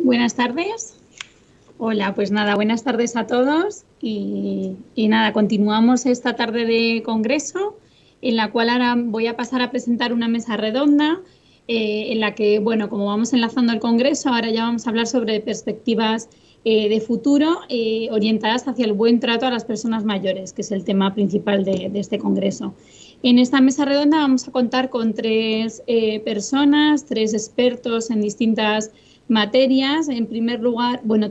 Buenas tardes. Hola, pues nada, buenas tardes a todos y nada, continuamos esta tarde de congreso en la cual ahora voy a pasar a presentar una mesa redonda en la que, bueno, como vamos enlazando el congreso, ahora ya vamos a hablar sobre perspectivas de futuro orientadas hacia el buen trato a las personas mayores, que es el tema principal de este congreso. En esta mesa redonda vamos a contar con tres personas, tres expertos en distintas materias. En primer lugar, bueno,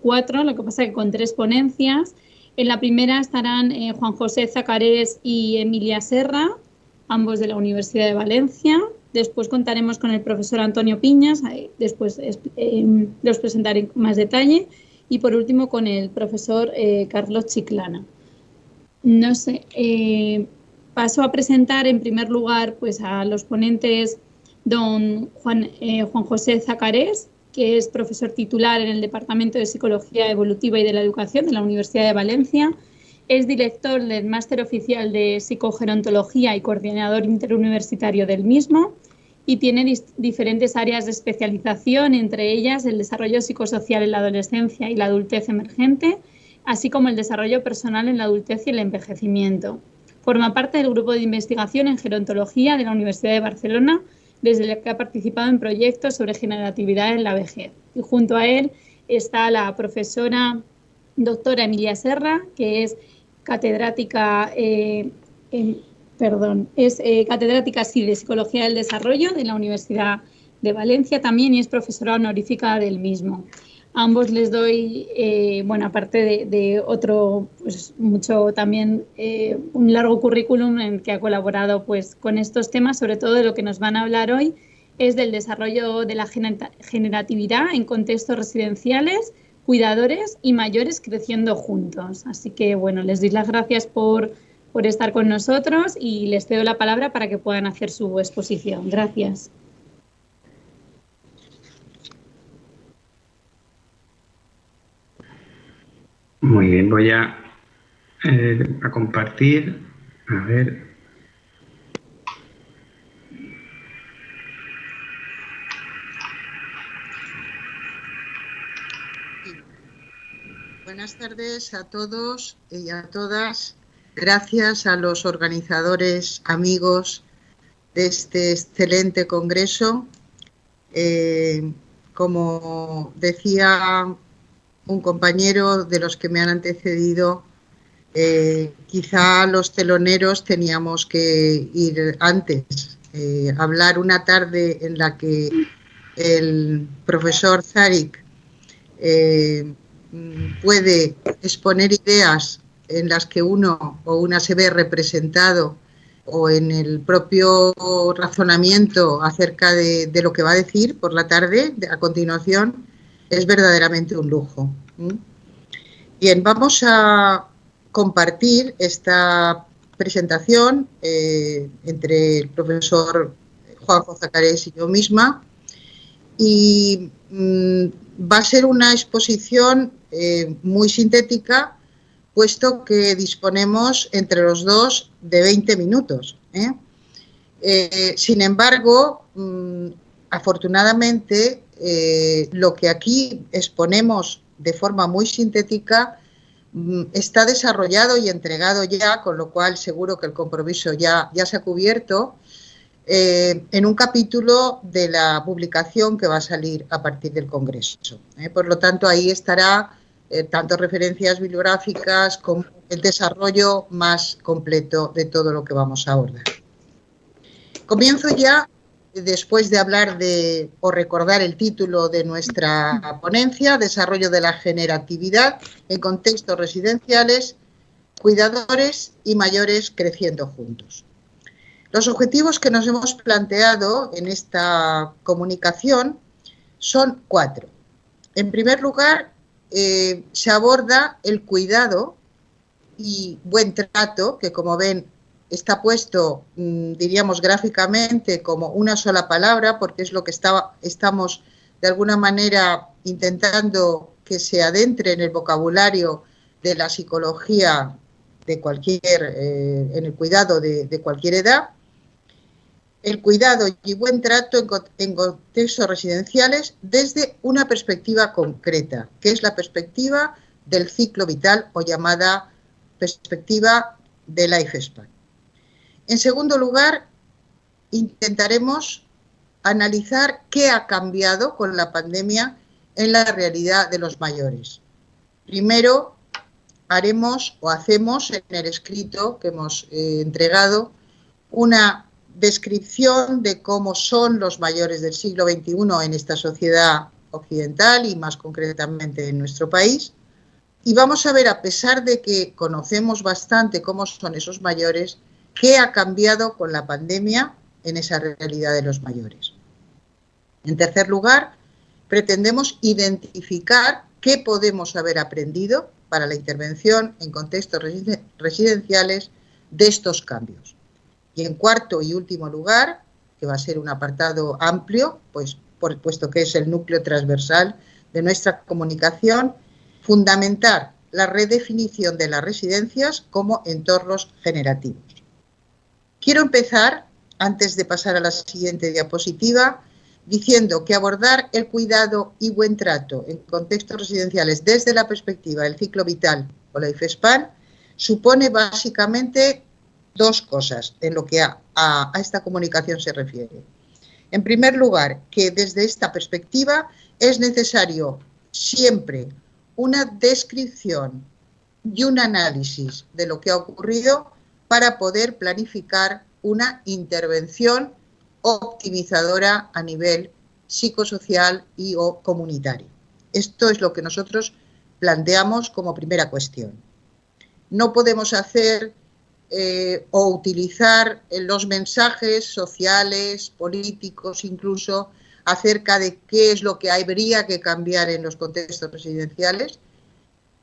cuatro, lo que pasa es que con tres ponencias. En la primera estarán Juan José Zacarés y Emilia Serra, ambos de la Universidad de Valencia. Después contaremos con el profesor Antonio Piñas, después los presentaré en más detalle. Y por último con el profesor Carlos Chiclana. No sé, paso a presentar en primer lugar pues, a los ponentes don Juan José Zacarés, que es profesor titular en el Departamento de Psicología Evolutiva y de la Educación de la Universidad de Valencia. Es director del Máster Oficial de Psicogerontología y coordinador interuniversitario del mismo y tiene diferentes áreas de especialización, entre ellas el desarrollo psicosocial en la adolescencia y la adultez emergente, así como el desarrollo personal en la adultez y el envejecimiento. Forma parte del grupo de investigación en gerontología de la Universidad de Barcelona, desde el que ha participado en proyectos sobre generatividad en la vejez. Y junto a él está la profesora doctora Emilia Serra, que es catedrática, catedrática de Psicología del Desarrollo de la Universidad de Valencia también y es profesora honorífica del mismo. A ambos les doy, bueno, aparte de otro, pues mucho también, un largo currículum en que ha colaborado pues con estos temas, sobre todo de lo que nos van a hablar hoy es del desarrollo de la generatividad en contextos residenciales, cuidadores y mayores creciendo juntos. Así que, bueno, les doy las gracias por estar con nosotros y les cedo la palabra para que puedan hacer su exposición. Gracias. Muy bien, voy a compartir. A ver. Buenas tardes a todos y a todas. Gracias a los organizadores, amigos de este excelente congreso. Como decía un compañero de los que me han antecedido, quizá los teloneros teníamos que ir antes, hablar una tarde en la que el profesor Zarik puede exponer ideas en las que uno o una se ve representado o en el propio razonamiento acerca de lo que va a decir por la tarde, a continuación, es verdaderamente un lujo. Bien, vamos a compartir esta presentación entre el profesor Juanjo Zacarés y yo misma y va a ser una exposición muy sintética, puesto que disponemos entre los dos de 20 minutos. Sin embargo, afortunadamente, lo que aquí exponemos de forma muy sintética está desarrollado y entregado ya, con lo cual seguro que el compromiso ya se ha cubierto, en un capítulo de la publicación que va a salir a partir del Congreso. Por lo tanto, ahí estará tanto referencias bibliográficas como el desarrollo más completo de todo lo que vamos a abordar. Comienzo ya, después de hablar o recordar el título de nuestra ponencia, Desarrollo de la generatividad en contextos residenciales, cuidadores y mayores creciendo juntos. Los objetivos que nos hemos planteado en esta comunicación son 4. En primer lugar, se aborda el cuidado y buen trato, que como ven está puesto, diríamos gráficamente, como una sola palabra, porque es lo que estamos de alguna manera intentando que se adentre en el vocabulario de la psicología de en el cuidado de cualquier edad. el cuidado y buen trato en contextos residenciales desde una perspectiva concreta, que es la perspectiva del ciclo vital o llamada perspectiva de Lifespan. En segundo lugar, intentaremos analizar qué ha cambiado con la pandemia en la realidad de los mayores. Primero, hacemos en el escrito que hemos entregado una descripción de cómo son los mayores del siglo XXI en esta sociedad occidental y más concretamente en nuestro país. Y vamos a ver, a pesar de que conocemos bastante cómo son esos mayores, qué ha cambiado con la pandemia en esa realidad de los mayores. En tercer lugar, pretendemos identificar qué podemos haber aprendido para la intervención en contextos residenciales de estos cambios. Y en cuarto y último lugar, que va a ser un apartado amplio, pues puesto que es el núcleo transversal de nuestra comunicación, fundamentar la redefinición de las residencias como entornos generativos. Quiero empezar, antes de pasar a la siguiente diapositiva, diciendo que abordar el cuidado y buen trato en contextos residenciales desde la perspectiva del ciclo vital o Lifespan supone básicamente dos cosas en lo que a esta comunicación se refiere. En primer lugar, que desde esta perspectiva es necesario siempre una descripción y un análisis de lo que ha ocurrido para poder planificar una intervención optimizadora a nivel psicosocial y o comunitario. Esto es lo que nosotros planteamos como primera cuestión. No podemos hacer o utilizar los mensajes sociales, políticos incluso, acerca de qué es lo que habría que cambiar en los contextos residenciales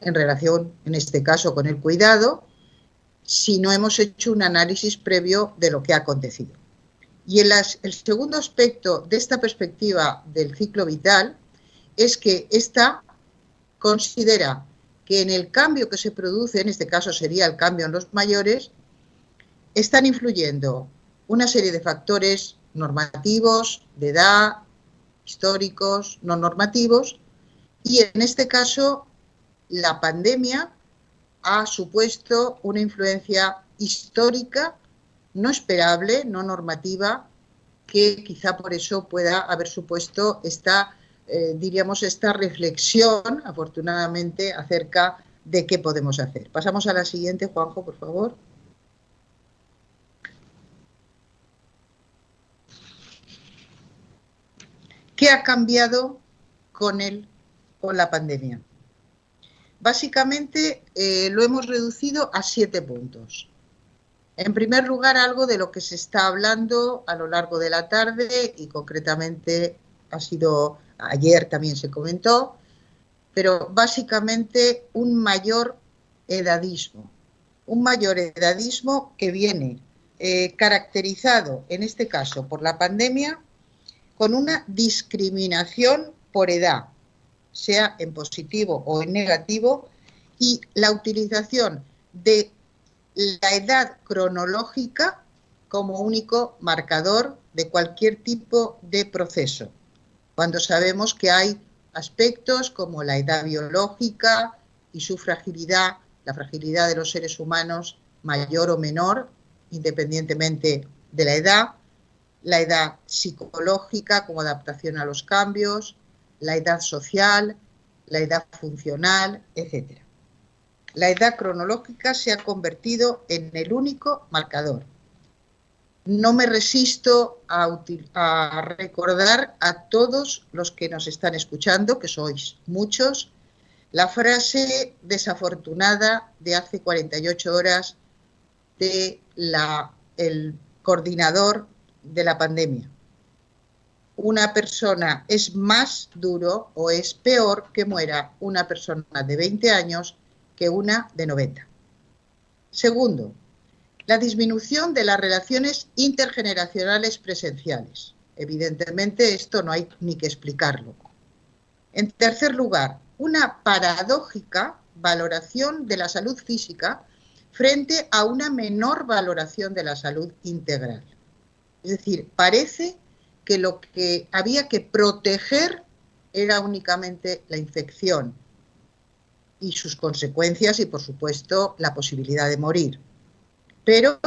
en relación, en este caso, con el cuidado, si no hemos hecho un análisis previo de lo que ha acontecido. Y el segundo aspecto de esta perspectiva del ciclo vital es que ésta considera que en el cambio que se produce, en este caso sería el cambio en los mayores, están influyendo una serie de factores normativos, de edad, históricos, no normativos, y en este caso la pandemia ha supuesto una influencia histórica, no esperable, no normativa, que quizá por eso pueda haber supuesto esta reflexión, afortunadamente, acerca de qué podemos hacer. Pasamos a la siguiente, Juanjo, por favor. ¿Qué ha cambiado con la pandemia? Básicamente lo hemos reducido a 7 puntos. En primer lugar, algo de lo que se está hablando a lo largo de la tarde y concretamente ayer también se comentó, pero básicamente un mayor edadismo que viene caracterizado en este caso por la pandemia con una discriminación por edad, sea en positivo o en negativo, y la utilización de la edad cronológica como único marcador de cualquier tipo de proceso, cuando sabemos que hay aspectos como la edad biológica y su fragilidad, la fragilidad de los seres humanos mayor o menor, independientemente de la edad psicológica como adaptación a los cambios, la edad social, la edad funcional, etc. La edad cronológica se ha convertido en el único marcador. No me resisto a recordar a todos los que nos están escuchando, que sois muchos, la frase desafortunada de hace 48 horas del coordinador de la pandemia. Una persona es más duro o es peor que muera una persona de 20 años que una de 90. Segundo, la disminución de las relaciones intergeneracionales presenciales. Evidentemente esto no hay ni que explicarlo. En tercer lugar, una paradójica valoración de la salud física frente a una menor valoración de la salud integral. Es decir, parece que lo que había que proteger era únicamente la infección y sus consecuencias y, por supuesto, la posibilidad de morir. Pero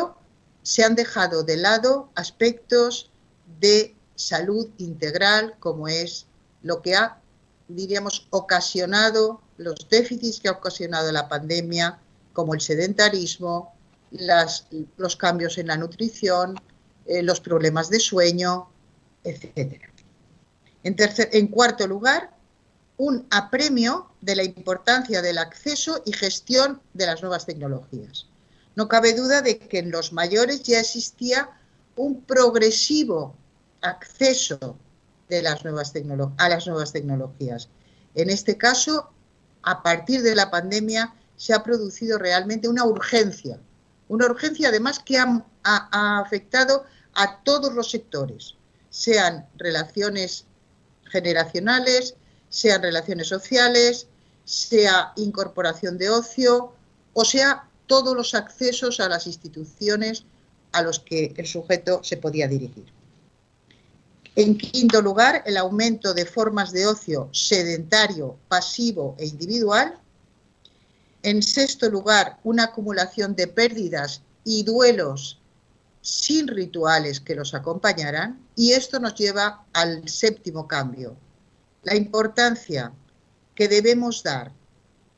se han dejado de lado aspectos de salud integral, como es lo que ha, diríamos, ocasionado, los déficits que ha ocasionado la pandemia, como el sedentarismo, los cambios en la nutrición, los problemas de sueño, etc. En cuarto lugar, un apremio de la importancia del acceso y gestión de las nuevas tecnologías. No cabe duda de que en los mayores ya existía un progresivo acceso de las nuevas a las nuevas tecnologías. En este caso, a partir de la pandemia, se ha producido realmente una urgencia además que ha afectado a todos los sectores, sean relaciones generacionales, sean relaciones sociales, sea incorporación de ocio, o sea todos los accesos a las instituciones a los que el sujeto se podía dirigir. En quinto lugar, el aumento de formas de ocio sedentario, pasivo e individual. En sexto lugar, una acumulación de pérdidas y duelos sin rituales que los acompañaran. Y esto nos lleva al séptimo cambio, la importancia que debemos dar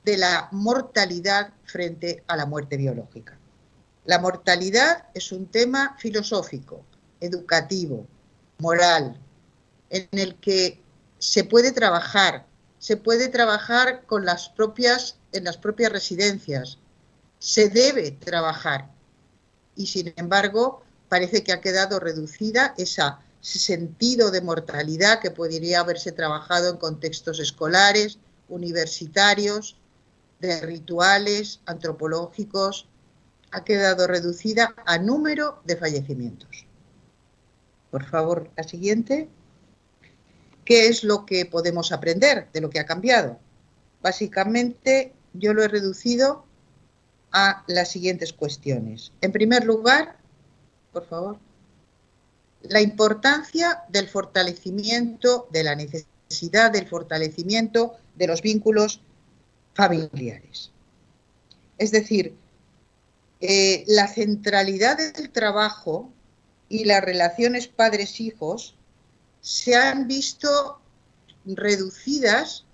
de la mortalidad frente a la muerte biológica. La mortalidad es un tema filosófico, educativo, moral, en el que se puede trabajar en las propias residencias, se debe trabajar y sin embargo parece que ha quedado reducida ese sentido de mortalidad que podría haberse trabajado en contextos escolares, universitarios, de rituales, antropológicos, ha quedado reducida a número de fallecimientos. Por favor, la siguiente. ¿Qué es lo que podemos aprender de lo que ha cambiado? Básicamente, yo lo he reducido a las siguientes cuestiones. En primer lugar, por favor, la importancia del fortalecimiento, de la necesidad del fortalecimiento de los vínculos familiares. Es decir, la centralidad del trabajo y las relaciones padres-hijos se han visto reducidas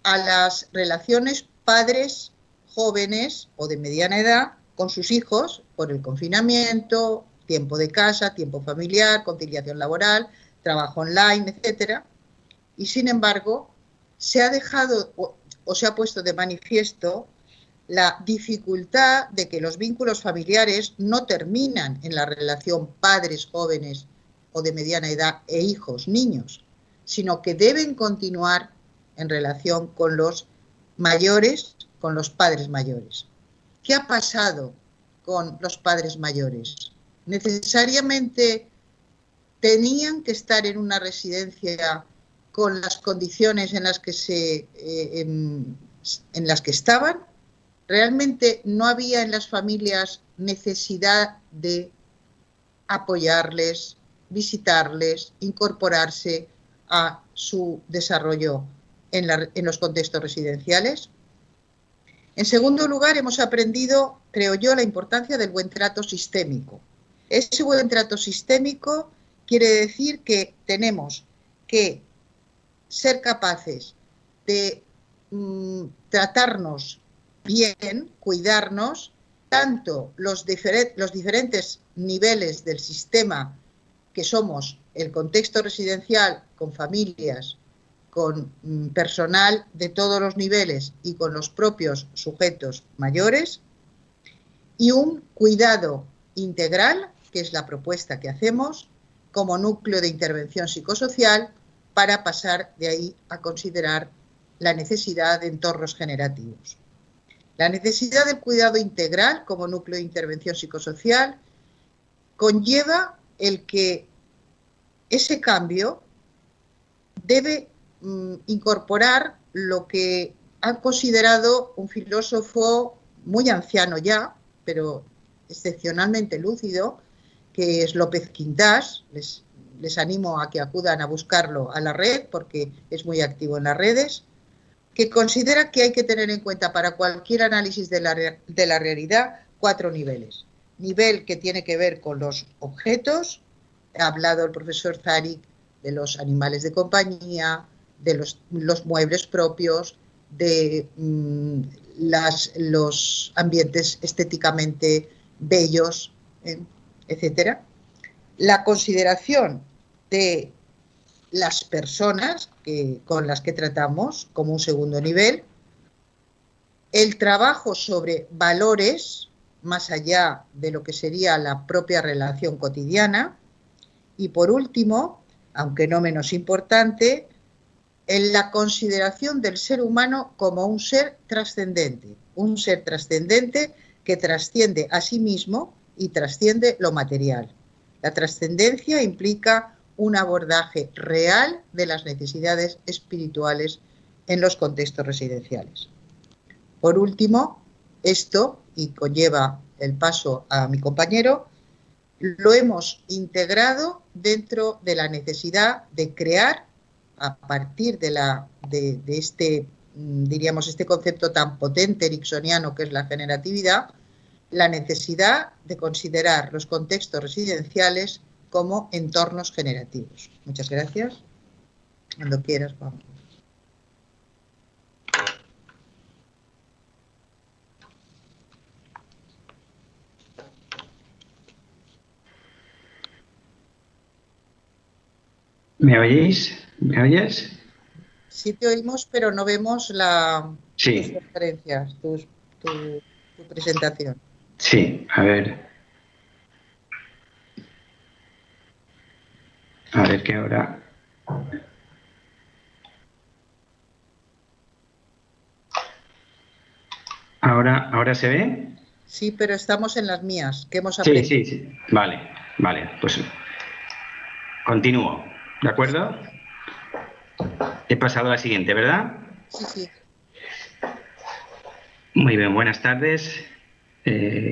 a las relaciones padres jóvenes o de mediana edad con sus hijos por el confinamiento, tiempo de casa, tiempo familiar, conciliación laboral, trabajo online, etc. Y sin embargo, se ha dejado o se ha puesto de manifiesto la dificultad de que los vínculos familiares no terminan en la relación padres jóvenes o de mediana edad e hijos, niños, sino que deben continuar en relación con los mayores, con los padres mayores. ¿Qué ha pasado con los padres mayores? ¿Necesariamente tenían que estar en una residencia con las condiciones en las que estaban? ¿Realmente no había en las familias necesidad de apoyarles, visitarles, incorporarse a su desarrollo en los contextos residenciales? En segundo lugar, hemos aprendido, creo yo, la importancia del buen trato sistémico. Ese buen trato sistémico quiere decir que tenemos que ser capaces de tratarnos bien, cuidarnos, tanto los diferentes niveles del sistema que somos el contexto residencial con familias, con personal de todos los niveles y con los propios sujetos mayores, y un cuidado integral, que es la propuesta que hacemos, como núcleo de intervención psicosocial, para pasar de ahí a considerar la necesidad de entornos generativos. La necesidad del cuidado integral como núcleo de intervención psicosocial conlleva el que ese cambio debe incorporar lo que ha considerado un filósofo muy anciano ya, pero excepcionalmente lúcido, que es López Quintás. Les animo a que acudan a buscarlo a la red porque es muy activo en las redes, que considera que hay que tener en cuenta para cualquier análisis de la realidad 4 niveles. Nivel que tiene que ver con los objetos, ha hablado el profesor Zarik de los animales de compañía, de los muebles propios, de los ambientes estéticamente bellos, etcétera. La consideración de las personas con las que tratamos como un segundo nivel, el trabajo sobre valores más allá de lo que sería la propia relación cotidiana y por último, aunque no menos importante, en la consideración del ser humano como un ser trascendente que trasciende a sí mismo y trasciende lo material. La trascendencia implica un abordaje real de las necesidades espirituales en los contextos residenciales. Por último, esto, y conlleva el paso a mi compañero, lo hemos integrado dentro de la necesidad de crear, a partir de este, diríamos, este concepto tan potente ericksoniano que es la generatividad, la necesidad de considerar los contextos residenciales como entornos generativos. Muchas gracias. Cuando quieras, vamos. ¿Me oís? ¿Me oyes? Sí te oímos, pero no vemos tus referencias, tu presentación. Sí, a ver. A ver que ahora... ¿Ahora se ve? Sí, pero estamos en las mías, que hemos aprendido. Sí. Vale, pues continúo, ¿de acuerdo? He pasado a la siguiente, ¿verdad? Sí. Muy bien, buenas tardes.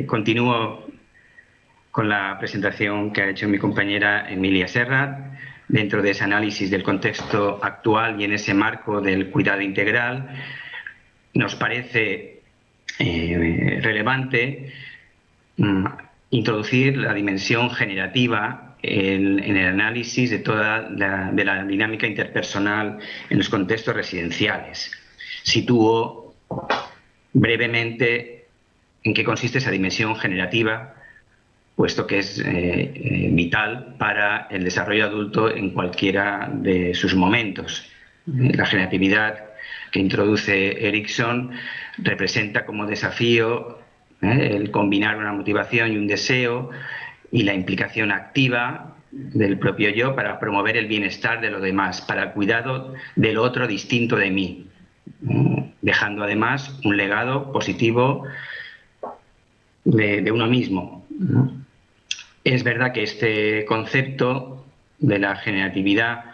Continúo con la presentación que ha hecho mi compañera Emilia Serrat, dentro de ese análisis del contexto actual y en ese marco del cuidado integral. Nos parece relevante introducir la dimensión generativa en el análisis de toda la dinámica interpersonal en los contextos residenciales. Sitúo brevemente en qué consiste esa dimensión generativa, puesto que es vital para el desarrollo adulto en cualquiera de sus momentos. La generatividad que introduce Erickson representa como desafío el combinar una motivación y un deseo y la implicación activa del propio yo para promover el bienestar de los demás, para el cuidado del otro distinto de mí, dejando además un legado positivo de uno mismo. Es verdad que este concepto de la generatividad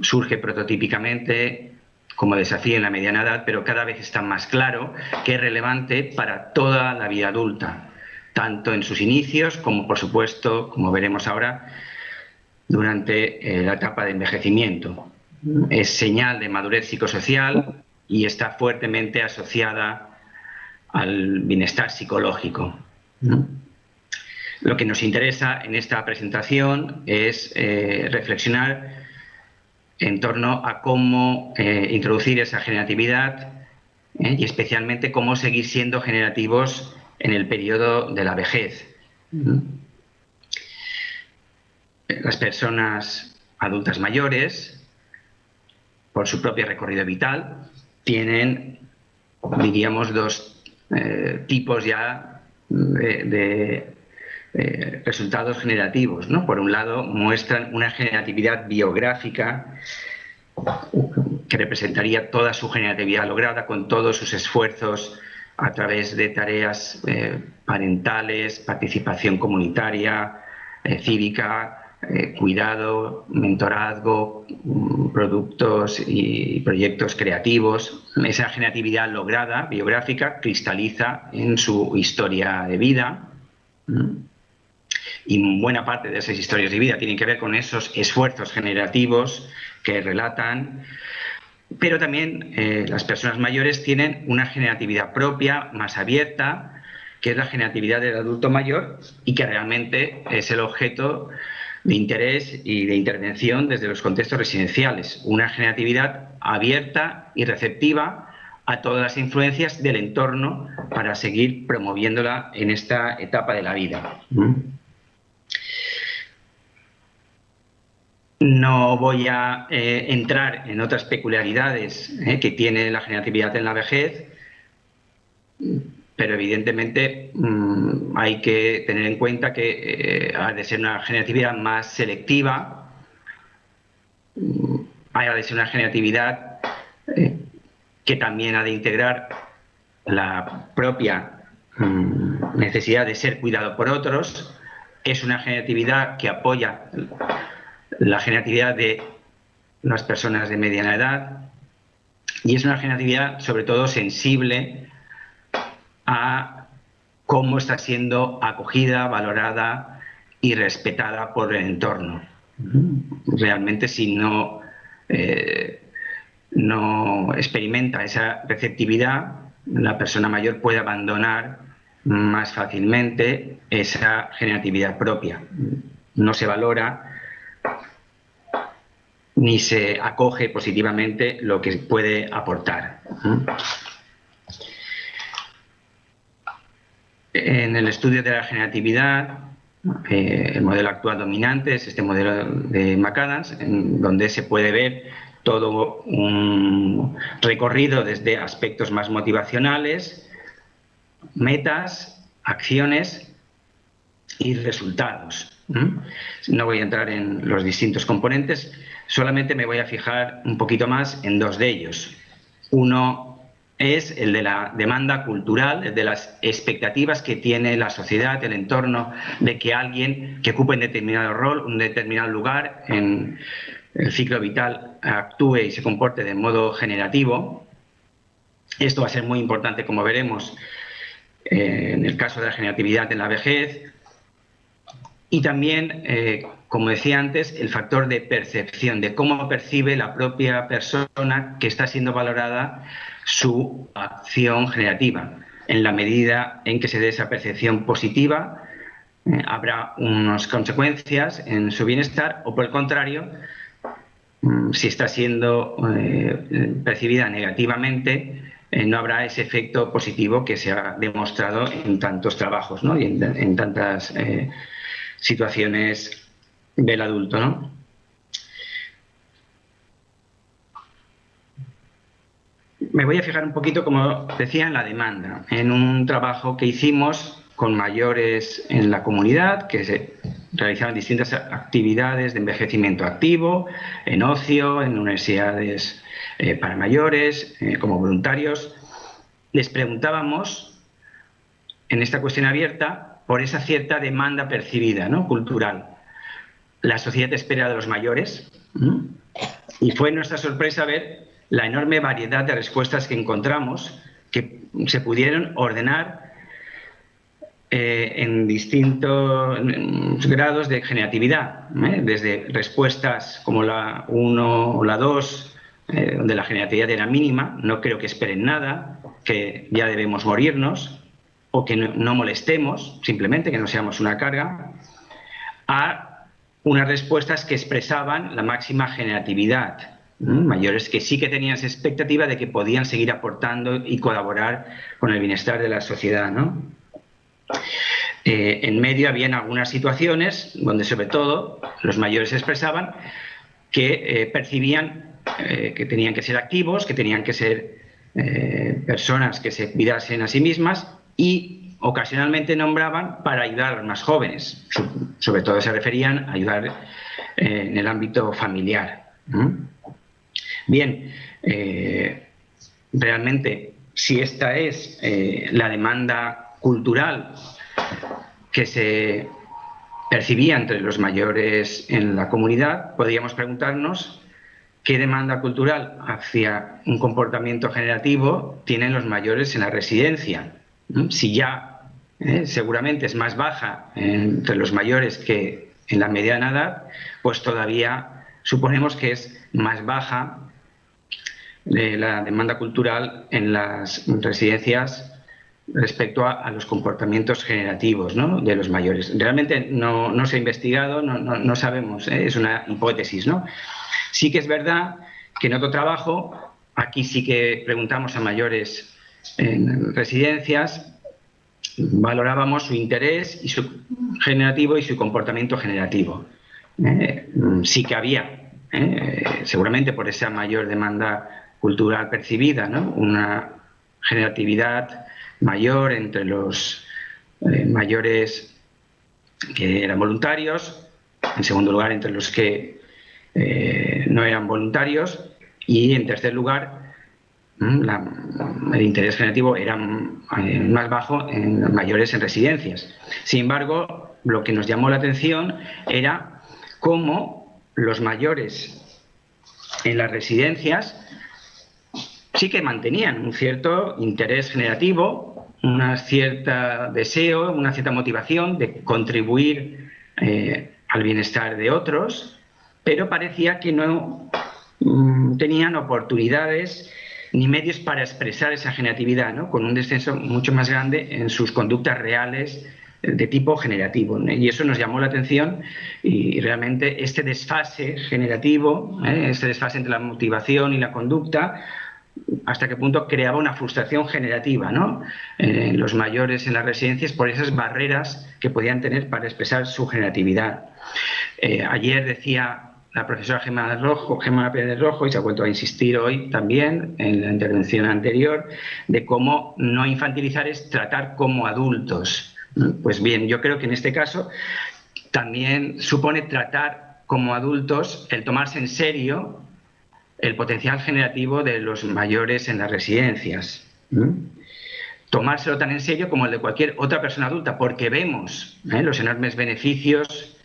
surge prototípicamente como desafío en la mediana edad, pero cada vez está más claro que es relevante para toda la vida adulta, tanto en sus inicios como, por supuesto, como veremos ahora, durante la etapa de envejecimiento. Es señal de madurez psicosocial y está fuertemente asociada al bienestar psicológico. Lo que nos interesa en esta presentación es reflexionar en torno a cómo introducir esa generatividad y especialmente cómo seguir siendo generativos en el periodo de la vejez. Las personas adultas mayores, por su propio recorrido vital, tienen, diríamos, dos tipos ya de resultados generativos, ¿no? Por un lado, muestran una generatividad biográfica que representaría toda su generatividad lograda con todos sus esfuerzos a través de tareas parentales, participación comunitaria, cívica, cuidado, mentorazgo, productos y proyectos creativos. Esa generatividad lograda, biográfica, cristaliza en su historia de vida. Y buena parte de esas historias de vida tienen que ver con esos esfuerzos generativos que relatan. Pero también las personas mayores tienen una generatividad propia, más abierta, que es la generatividad del adulto mayor y que realmente es el objeto de interés y de intervención desde los contextos residenciales. Una generatividad abierta y receptiva a todas las influencias del entorno para seguir promoviéndola en esta etapa de la vida. No voy a entrar en otras peculiaridades que tiene la generatividad en la vejez, pero evidentemente hay que tener en cuenta que ha de ser una generatividad más selectiva, ha de ser una generatividad que también ha de integrar la propia necesidad de ser cuidado por otros. Es una generatividad que apoya la generatividad de las personas de mediana edad y es una generatividad sobre todo sensible a cómo está siendo acogida, valorada y respetada por el entorno. Realmente si no experimenta esa receptividad, la persona mayor puede abandonar más fácilmente esa generatividad propia. No se valora ni se acoge positivamente lo que puede aportar. En el estudio de la generatividad, el modelo actual dominante es este modelo de McAdams, en donde se puede ver todo un recorrido desde aspectos más motivacionales, metas, acciones y resultados. No voy a entrar en los distintos componentes, solamente me voy a fijar un poquito más en dos de ellos. Uno es el de la demanda cultural, el de las expectativas que tiene la sociedad, el entorno, de que alguien que ocupe un determinado rol, un determinado lugar en el ciclo vital actúe y se comporte de modo generativo. Esto va a ser muy importante, como veremos, en el caso de la generatividad en la vejez. Y también, como decía antes, el factor de percepción, de cómo percibe la propia persona que está siendo valorada su acción generativa. En la medida en que se dé esa percepción positiva, habrá unas consecuencias en su bienestar, o por el contrario, si está siendo percibida negativamente, no habrá ese efecto positivo que se ha demostrado en tantos trabajos, ¿no? Y en tantas situaciones del adulto, ¿no? Me voy a fijar un poquito, como decía, en la demanda, en un trabajo que hicimos con mayores en la comunidad, que se realizaban distintas actividades de envejecimiento activo, en ocio, en universidades para mayores, como voluntarios. Les preguntábamos, en esta cuestión abierta, por esa cierta demanda percibida, ¿no?, cultural. La sociedad espera de los mayores, y fue nuestra sorpresa ver la enorme variedad de respuestas que encontramos, que se pudieron ordenar en distintos grados de generatividad, desde respuestas como la 1 o la 2, donde la generatividad era mínima, no creo que esperen nada, que ya debemos morirnos, o que no molestemos, simplemente que no seamos una carga, a unas respuestas que expresaban la máxima generatividad, mayores que sí que tenían esa expectativa de que podían seguir aportando y colaborar con el bienestar de la sociedad, ¿no? En medio habían algunas situaciones donde sobre todo los mayores expresaban que percibían que tenían que ser activos, que tenían que ser personas que se cuidasen a sí mismas, y ocasionalmente nombraban para ayudar a los más jóvenes. Sobre todo se referían a ayudar en el ámbito familiar. Bien, realmente, si esta es la demanda cultural que se percibía entre los mayores en la comunidad, podríamos preguntarnos qué demanda cultural hacia un comportamiento generativo tienen los mayores en la residencia. Si ya seguramente es más baja entre los mayores que en la mediana edad, pues todavía suponemos que es más baja la demanda cultural en las residencias respecto a los comportamientos generativos, ¿no?, de los mayores. Realmente no se ha investigado, no sabemos, es una hipótesis, ¿no? Sí que es verdad que en otro trabajo, aquí sí que preguntamos a mayores en residencias, valorábamos su interés y su generativo y su comportamiento generativo. Sí que había, seguramente por esa mayor demanda cultural percibida, ¿no?, una generatividad mayor entre los mayores que eran voluntarios, en segundo lugar entre los que no eran voluntarios, y en tercer lugar el interés generativo era más bajo en mayores en residencias. Sin embargo, lo que nos llamó la atención era cómo los mayores en las residencias sí que mantenían un cierto interés generativo, una cierta deseo, una cierta motivación de contribuir al bienestar de otros, pero parecía que no tenían oportunidades ni medios para expresar esa generatividad, ¿no?, con un descenso mucho más grande en sus conductas reales de tipo generativo, ¿no? Y eso nos llamó la atención, y realmente este desfase generativo, este desfase entre la motivación y la conducta, hasta qué punto creaba una frustración generativa, ¿no?, en los mayores en las residencias por esas barreras que podían tener para expresar su generatividad. Ayer decía la profesora Gemma Pérez Rojo, y se ha vuelto a insistir hoy también en la intervención anterior, de cómo no infantilizar es tratar como adultos. Pues bien, yo creo que en este caso también supone tratar como adultos el tomarse en serio el potencial generativo de los mayores en las residencias. Tomárselo tan en serio como el de cualquier otra persona adulta, porque vemos los enormes beneficios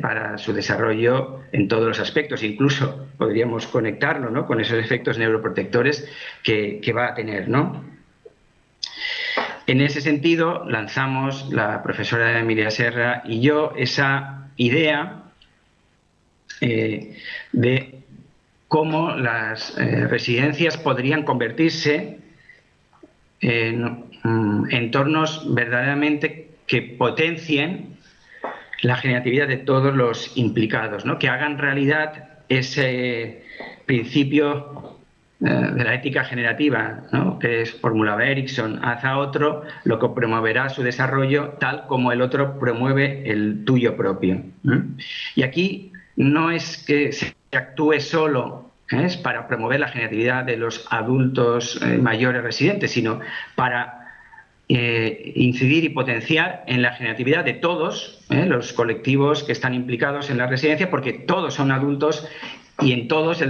para su desarrollo en todos los aspectos. Incluso podríamos conectarlo, ¿no?, con esos efectos neuroprotectores que va a tener, ¿no? En ese sentido, lanzamos la profesora Emilia Serra y yo esa idea de cómo las residencias podrían convertirse en entornos verdaderamente que potencien la generatividad de todos los implicados, ¿no?, que hagan realidad ese principio de la ética generativa, ¿no?, que formulaba Erikson: haz a otro lo que promoverá su desarrollo tal como el otro promueve el tuyo propio. Y aquí no es que se actúe solo para promover la generatividad de los adultos mayores residentes, sino para incidir y potenciar en la generatividad de todos los colectivos que están implicados en la residencia, porque todos son adultos y en todos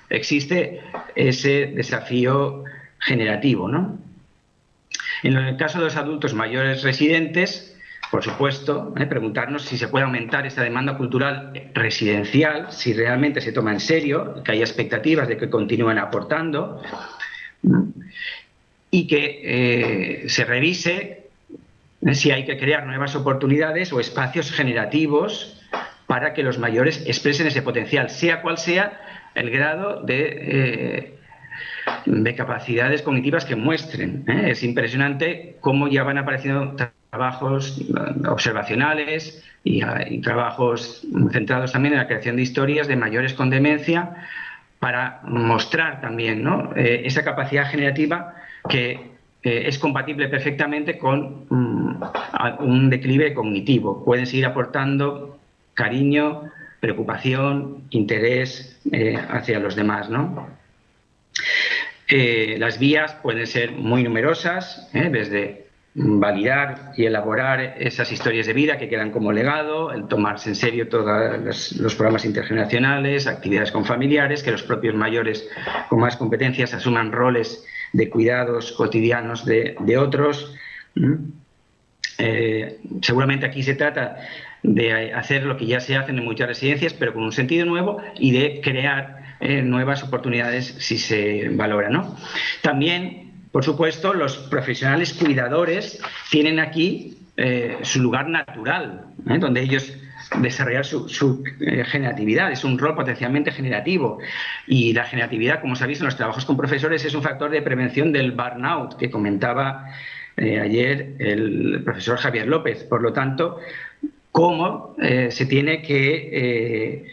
existe ese desafío generativo, ¿no? En el caso de los adultos mayores residentes, por supuesto, preguntarnos si se puede aumentar esta demanda cultural residencial, si realmente se toma en serio, que haya expectativas de que continúen aportando, y que se revise si hay que crear nuevas oportunidades o espacios generativos para que los mayores expresen ese potencial, sea cual sea el grado de capacidades cognitivas que muestren. Es impresionante cómo ya van apareciendo trabajos observacionales y trabajos centrados también en la creación de historias de mayores con demencia, para mostrar también, ¿no?, esa capacidad generativa que es compatible perfectamente con un declive cognitivo. Pueden seguir aportando cariño, preocupación, interés hacia los demás, ¿no? Las vías pueden ser muy numerosas, desde validar y elaborar esas historias de vida que quedan como legado, el tomarse en serio todos los programas intergeneracionales, actividades con familiares, que los propios mayores con más competencias asuman roles de cuidados cotidianos de otros. Seguramente aquí se trata de hacer lo que ya se hace en muchas residencias, pero con un sentido nuevo, y de crear nuevas oportunidades si se valora, ¿no? También por supuesto, los profesionales cuidadores tienen aquí su lugar natural, donde ellos desarrollar su generatividad. Es un rol potencialmente generativo, y la generatividad, como sabéis, en los trabajos con profesores es un factor de prevención del burnout que comentaba ayer el profesor Javier López. Por lo tanto, ¿cómo se tiene que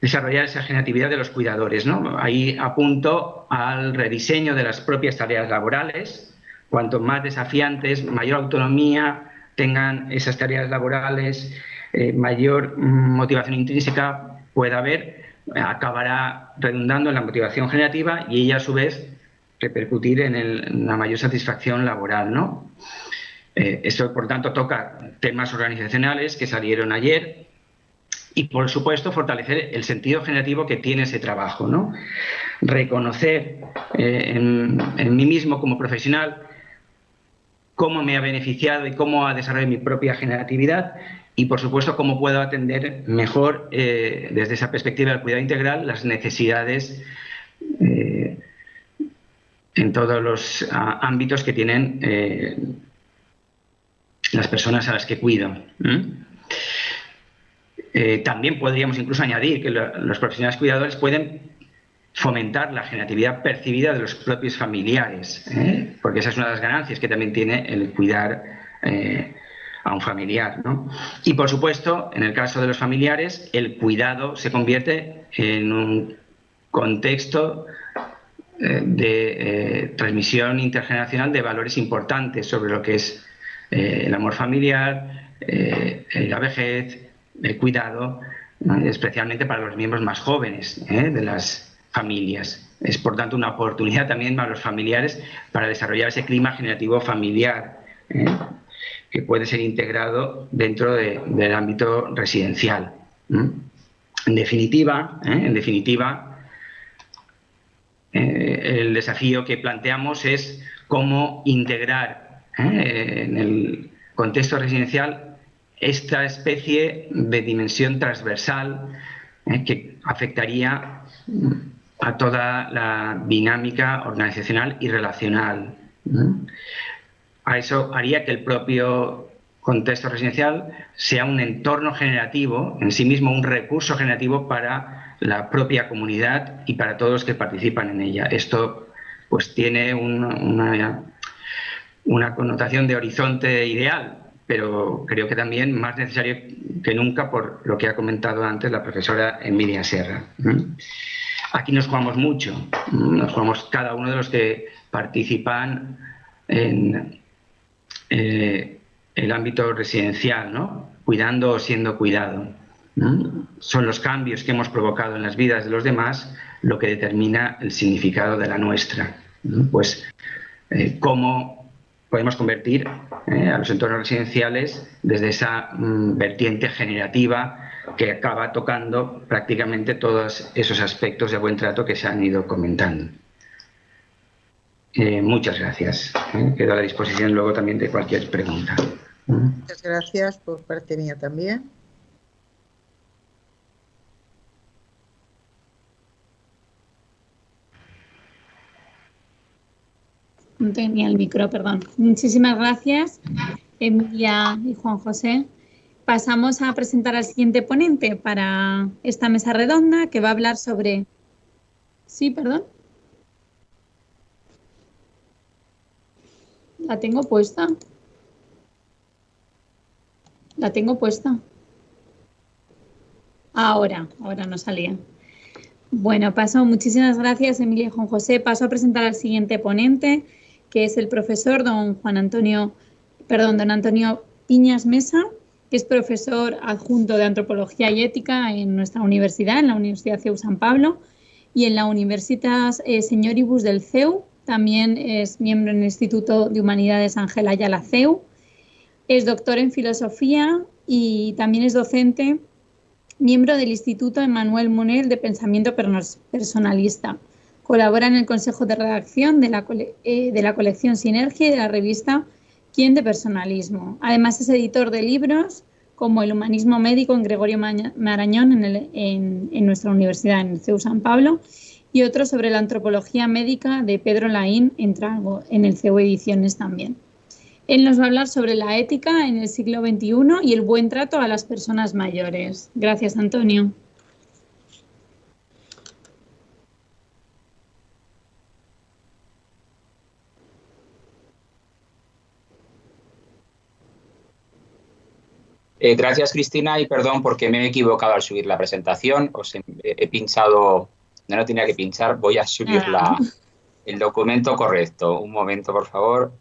desarrollar esa generatividad de los cuidadores, ¿no? Ahí apunto al rediseño de las propias tareas laborales. Cuanto más desafiantes, mayor autonomía tengan esas tareas laborales, mayor motivación intrínseca pueda haber, acabará redundando en la motivación generativa y ella a su vez repercutir en la mayor satisfacción laboral, ¿no? Esto, por tanto, toca temas organizacionales que salieron ayer y, por supuesto, fortalecer el sentido generativo que tiene ese trabajo, ¿no? Reconocer en mí mismo como profesional cómo me ha beneficiado y cómo ha desarrollado mi propia generatividad y, por supuesto, cómo puedo atender mejor, desde esa perspectiva del cuidado integral, las necesidades en todos los ámbitos que tienen las personas a las que cuido. También podríamos incluso añadir que los profesionales cuidadores pueden fomentar la generatividad percibida de los propios familiares, porque esa es una de las ganancias que también tiene el cuidar a un familiar, ¿no? Y, por supuesto, en el caso de los familiares, el cuidado se convierte en un contexto de transmisión intergeneracional de valores importantes sobre lo que es el amor familiar, la vejez, el cuidado, especialmente para los miembros más jóvenes de las familias. Es, por tanto, una oportunidad también para los familiares para desarrollar ese clima generativo familiar que puede ser integrado dentro del ámbito residencial. En definitiva, el desafío que planteamos es cómo integrar en el contexto residencial esta especie de dimensión transversal que afectaría a toda la dinámica organizacional y relacional. A eso haría que el propio contexto residencial sea un entorno generativo, en sí mismo un recurso generativo para la propia comunidad y para todos los que participan en ella. Esto pues tiene una connotación de horizonte ideal, pero creo que también más necesario que nunca por lo que ha comentado antes la profesora Emilia Serra. Aquí nos jugamos mucho, nos jugamos cada uno de los que participan en el ámbito residencial, ¿no? Cuidando o siendo cuidado. Son los cambios que hemos provocado en las vidas de los demás lo que determina el significado de la nuestra. Pues cómo podemos convertir a los entornos residenciales desde esa vertiente generativa que acaba tocando prácticamente todos esos aspectos de buen trato que se han ido comentando. Muchas gracias. Quedo a la disposición luego también de cualquier pregunta. Muchas gracias por parte mía también. No tenía el micro, perdón. Muchísimas gracias, Emilia y Juan José. Pasamos a presentar al siguiente ponente para esta mesa redonda que va a hablar sobre... Sí, perdón. La tengo puesta. La tengo puesta. Ahora no salía. Bueno, muchísimas gracias, Emilia y Juan José. Paso a presentar al siguiente ponente, que es el profesor don Antonio Piñas Mesa, que es profesor adjunto de Antropología y Ética en nuestra universidad, en la Universidad CEU San Pablo, y en la Universitas Señoribus del CEU. También es miembro en el Instituto de Humanidades Ángel Ayala CEU. Es doctor en Filosofía y también es docente, miembro del Instituto Emmanuel Monel de Pensamiento Personalista. Colabora en el Consejo de Redacción de la colección Sinergia y de la revista Quién de Personalismo. Además es editor de libros como El humanismo médico en Gregorio Marañón en nuestra universidad, en el CEU San Pablo, y otro sobre la antropología médica de Pedro Laín, entra algo en el CEU Ediciones también. Él nos va a hablar sobre la ética en el siglo XXI y el buen trato a las personas mayores. Gracias, Antonio. Gracias, Cristina, y perdón porque me he equivocado al subir la presentación. He pinchado, no tenía que pinchar, voy a subir el documento correcto. Un momento, por favor.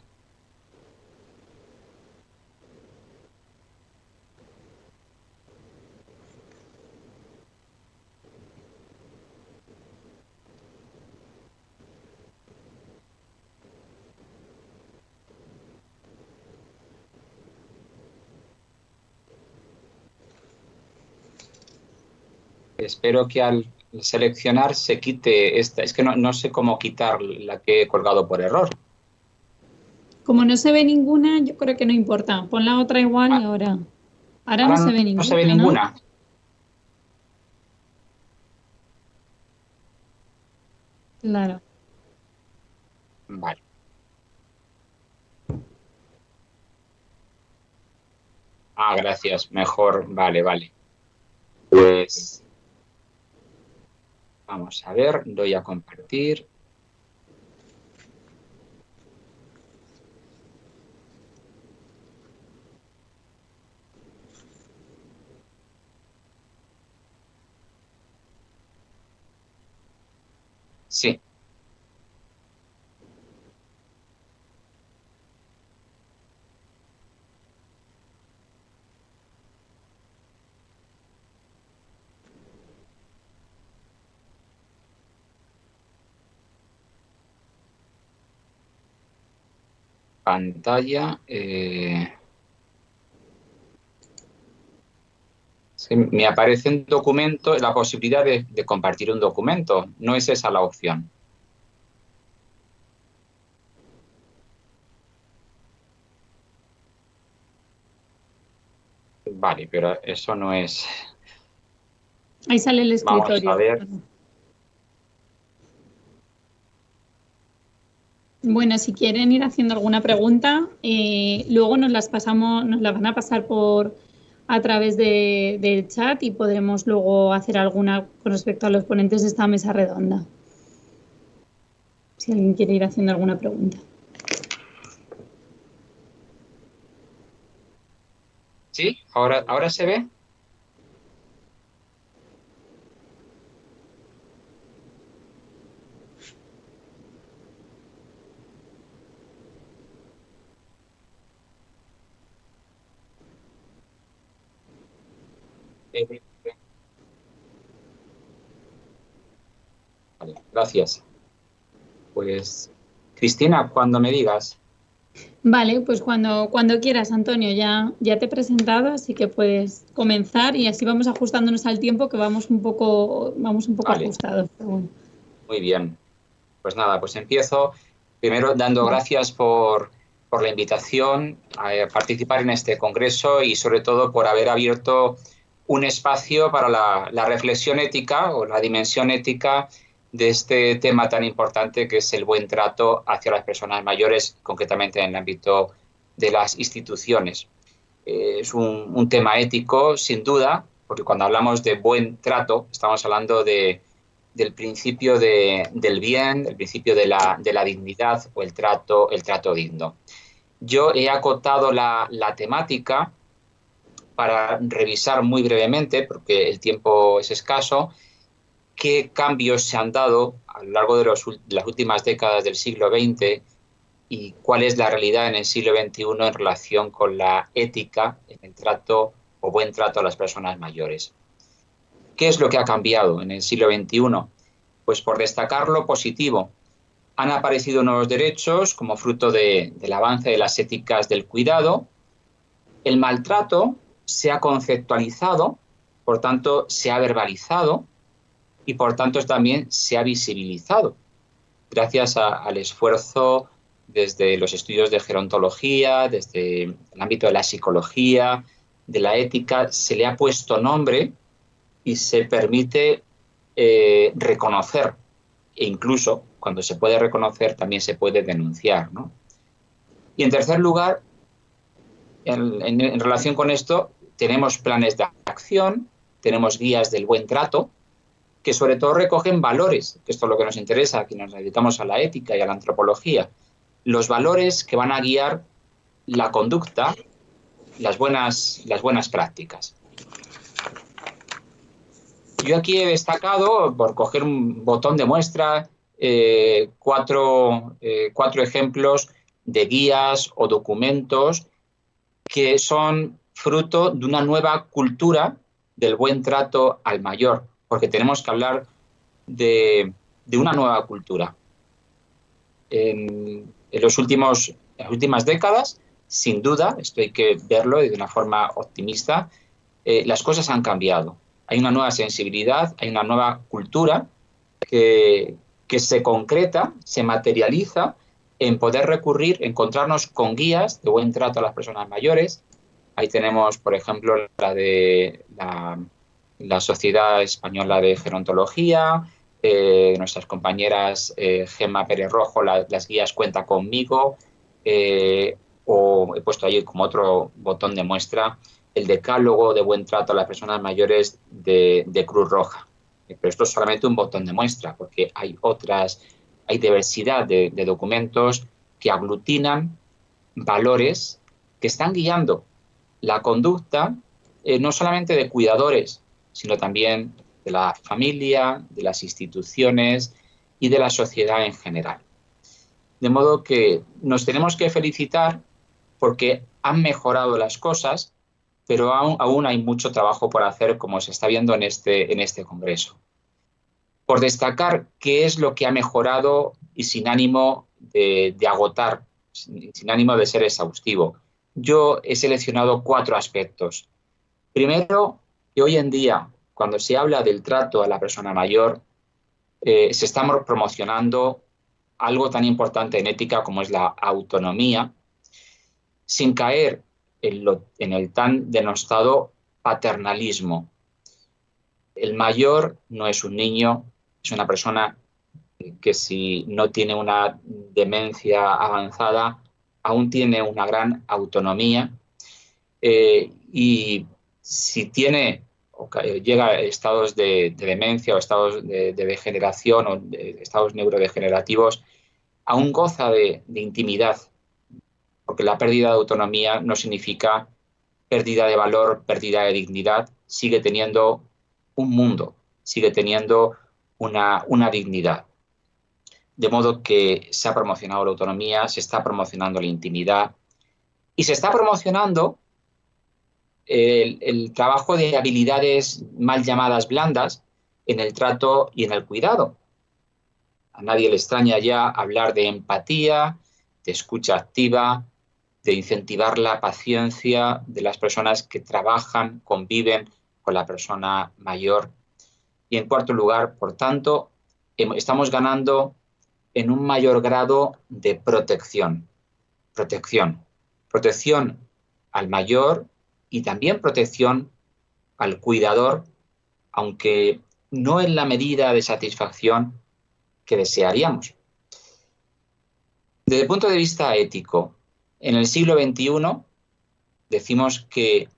Espero que al seleccionar se quite esta. Es que no sé cómo quitar la que he colgado por error. Como no se ve ninguna, yo creo que no importa. Pon la otra igual y ahora no se ve ninguna. No se ve ninguna. Claro. Vale. Gracias. Mejor. Vale. Pues vamos a ver. Doy a compartir. Sí. Pantalla. Sí, me aparece un documento, la posibilidad de compartir un documento. No es esa la opción. Vale, pero eso no es... Ahí sale el escritorio. Vamos a ver. Bueno, si quieren ir haciendo alguna pregunta, luego nos la van a pasar a través del chat y podremos luego hacer alguna con respecto a los ponentes de esta mesa redonda. Si alguien quiere ir haciendo alguna pregunta. ¿Sí? ¿Ahora se ve? Vale, gracias. Pues, Cristina, cuando me digas. Vale, pues cuando quieras, Antonio, ya te he presentado, así que puedes comenzar y así vamos ajustándonos al tiempo, que vamos un poco Vale. ajustados. Pero bueno. Muy bien. Pues nada, pues empiezo primero dando gracias por la invitación a participar en este congreso y sobre todo por haber abierto un espacio para la reflexión ética o la dimensión ética de este tema tan importante que es el buen trato hacia las personas mayores, concretamente en el ámbito de las instituciones. Es un tema ético, sin duda, porque cuando hablamos de buen trato estamos hablando del principio del bien, del principio de la dignidad o el trato digno. Yo he acotado la temática para revisar muy brevemente, porque el tiempo es escaso, qué cambios se han dado a lo largo de las últimas décadas del siglo XX y cuál es la realidad en el siglo XXI en relación con la ética en el trato o buen trato a las personas mayores. ¿Qué es lo que ha cambiado en el siglo XXI? Pues por destacar lo positivo. Han aparecido nuevos derechos como fruto del avance de las éticas del cuidado. El maltrato se ha conceptualizado, por tanto se ha verbalizado y por tanto también se ha visibilizado. Gracias al esfuerzo desde los estudios de gerontología, desde el ámbito de la psicología, de la ética, se le ha puesto nombre y se permite reconocer e incluso cuando se puede reconocer también se puede denunciar, ¿no? Y en tercer lugar, en relación con esto, tenemos planes de acción, tenemos guías del buen trato, que sobre todo recogen valores, que esto es lo que nos interesa, que nos dedicamos a la ética y a la antropología, los valores que van a guiar la conducta, las buenas prácticas. Yo aquí he destacado, por coger un botón de muestra, cuatro ejemplos de guías o documentos que son fruto de una nueva cultura del buen trato al mayor, porque tenemos que hablar de una nueva cultura. En las últimas décadas, sin duda, esto hay que verlo de una forma optimista, las cosas han cambiado. Hay una nueva sensibilidad, hay una nueva cultura que se concreta, se materializa en poder encontrarnos con guías de buen trato a las personas mayores. Ahí tenemos, por ejemplo, la de la Sociedad Española de Gerontología, nuestras compañeras Gemma Pérez Rojo, las guías Cuenta Conmigo, o he puesto ahí como otro botón de muestra el decálogo de buen trato a las personas mayores de Cruz Roja. Pero esto es solamente un botón de muestra, porque hay diversidad de documentos que aglutinan valores que están guiando la conducta no solamente de cuidadores, sino también de la familia, de las instituciones y de la sociedad en general. De modo que nos tenemos que felicitar porque han mejorado las cosas, pero aún hay mucho trabajo por hacer, como se está viendo en este congreso. Por destacar qué es lo que ha mejorado y sin ánimo de agotar, sin ánimo de ser exhaustivo, yo he seleccionado 4 aspectos. Primero, que hoy en día, cuando se habla del trato a la persona mayor, se está promocionando algo tan importante en ética como es la autonomía, sin caer en el tan denostado paternalismo. El mayor no es un niño, es una persona que si no tiene una demencia avanzada, aún tiene una gran autonomía y si llega a estados de demencia o estados de degeneración o estados neurodegenerativos, aún goza de intimidad, porque la pérdida de autonomía no significa pérdida de valor, pérdida de dignidad, sigue teniendo un mundo, sigue teniendo una dignidad. De modo que se ha promocionado la autonomía, se está promocionando la intimidad y se está promocionando el trabajo de habilidades mal llamadas blandas en el trato y en el cuidado. A nadie le extraña ya hablar de empatía, de escucha activa, de incentivar la paciencia de las personas que trabajan, conviven con la persona mayor. Y en cuarto lugar, por tanto, estamos ganando en un mayor grado de protección. Protección al mayor y también protección al cuidador, aunque no en la medida de satisfacción que desearíamos. Desde el punto de vista ético, en el siglo XXI decimos que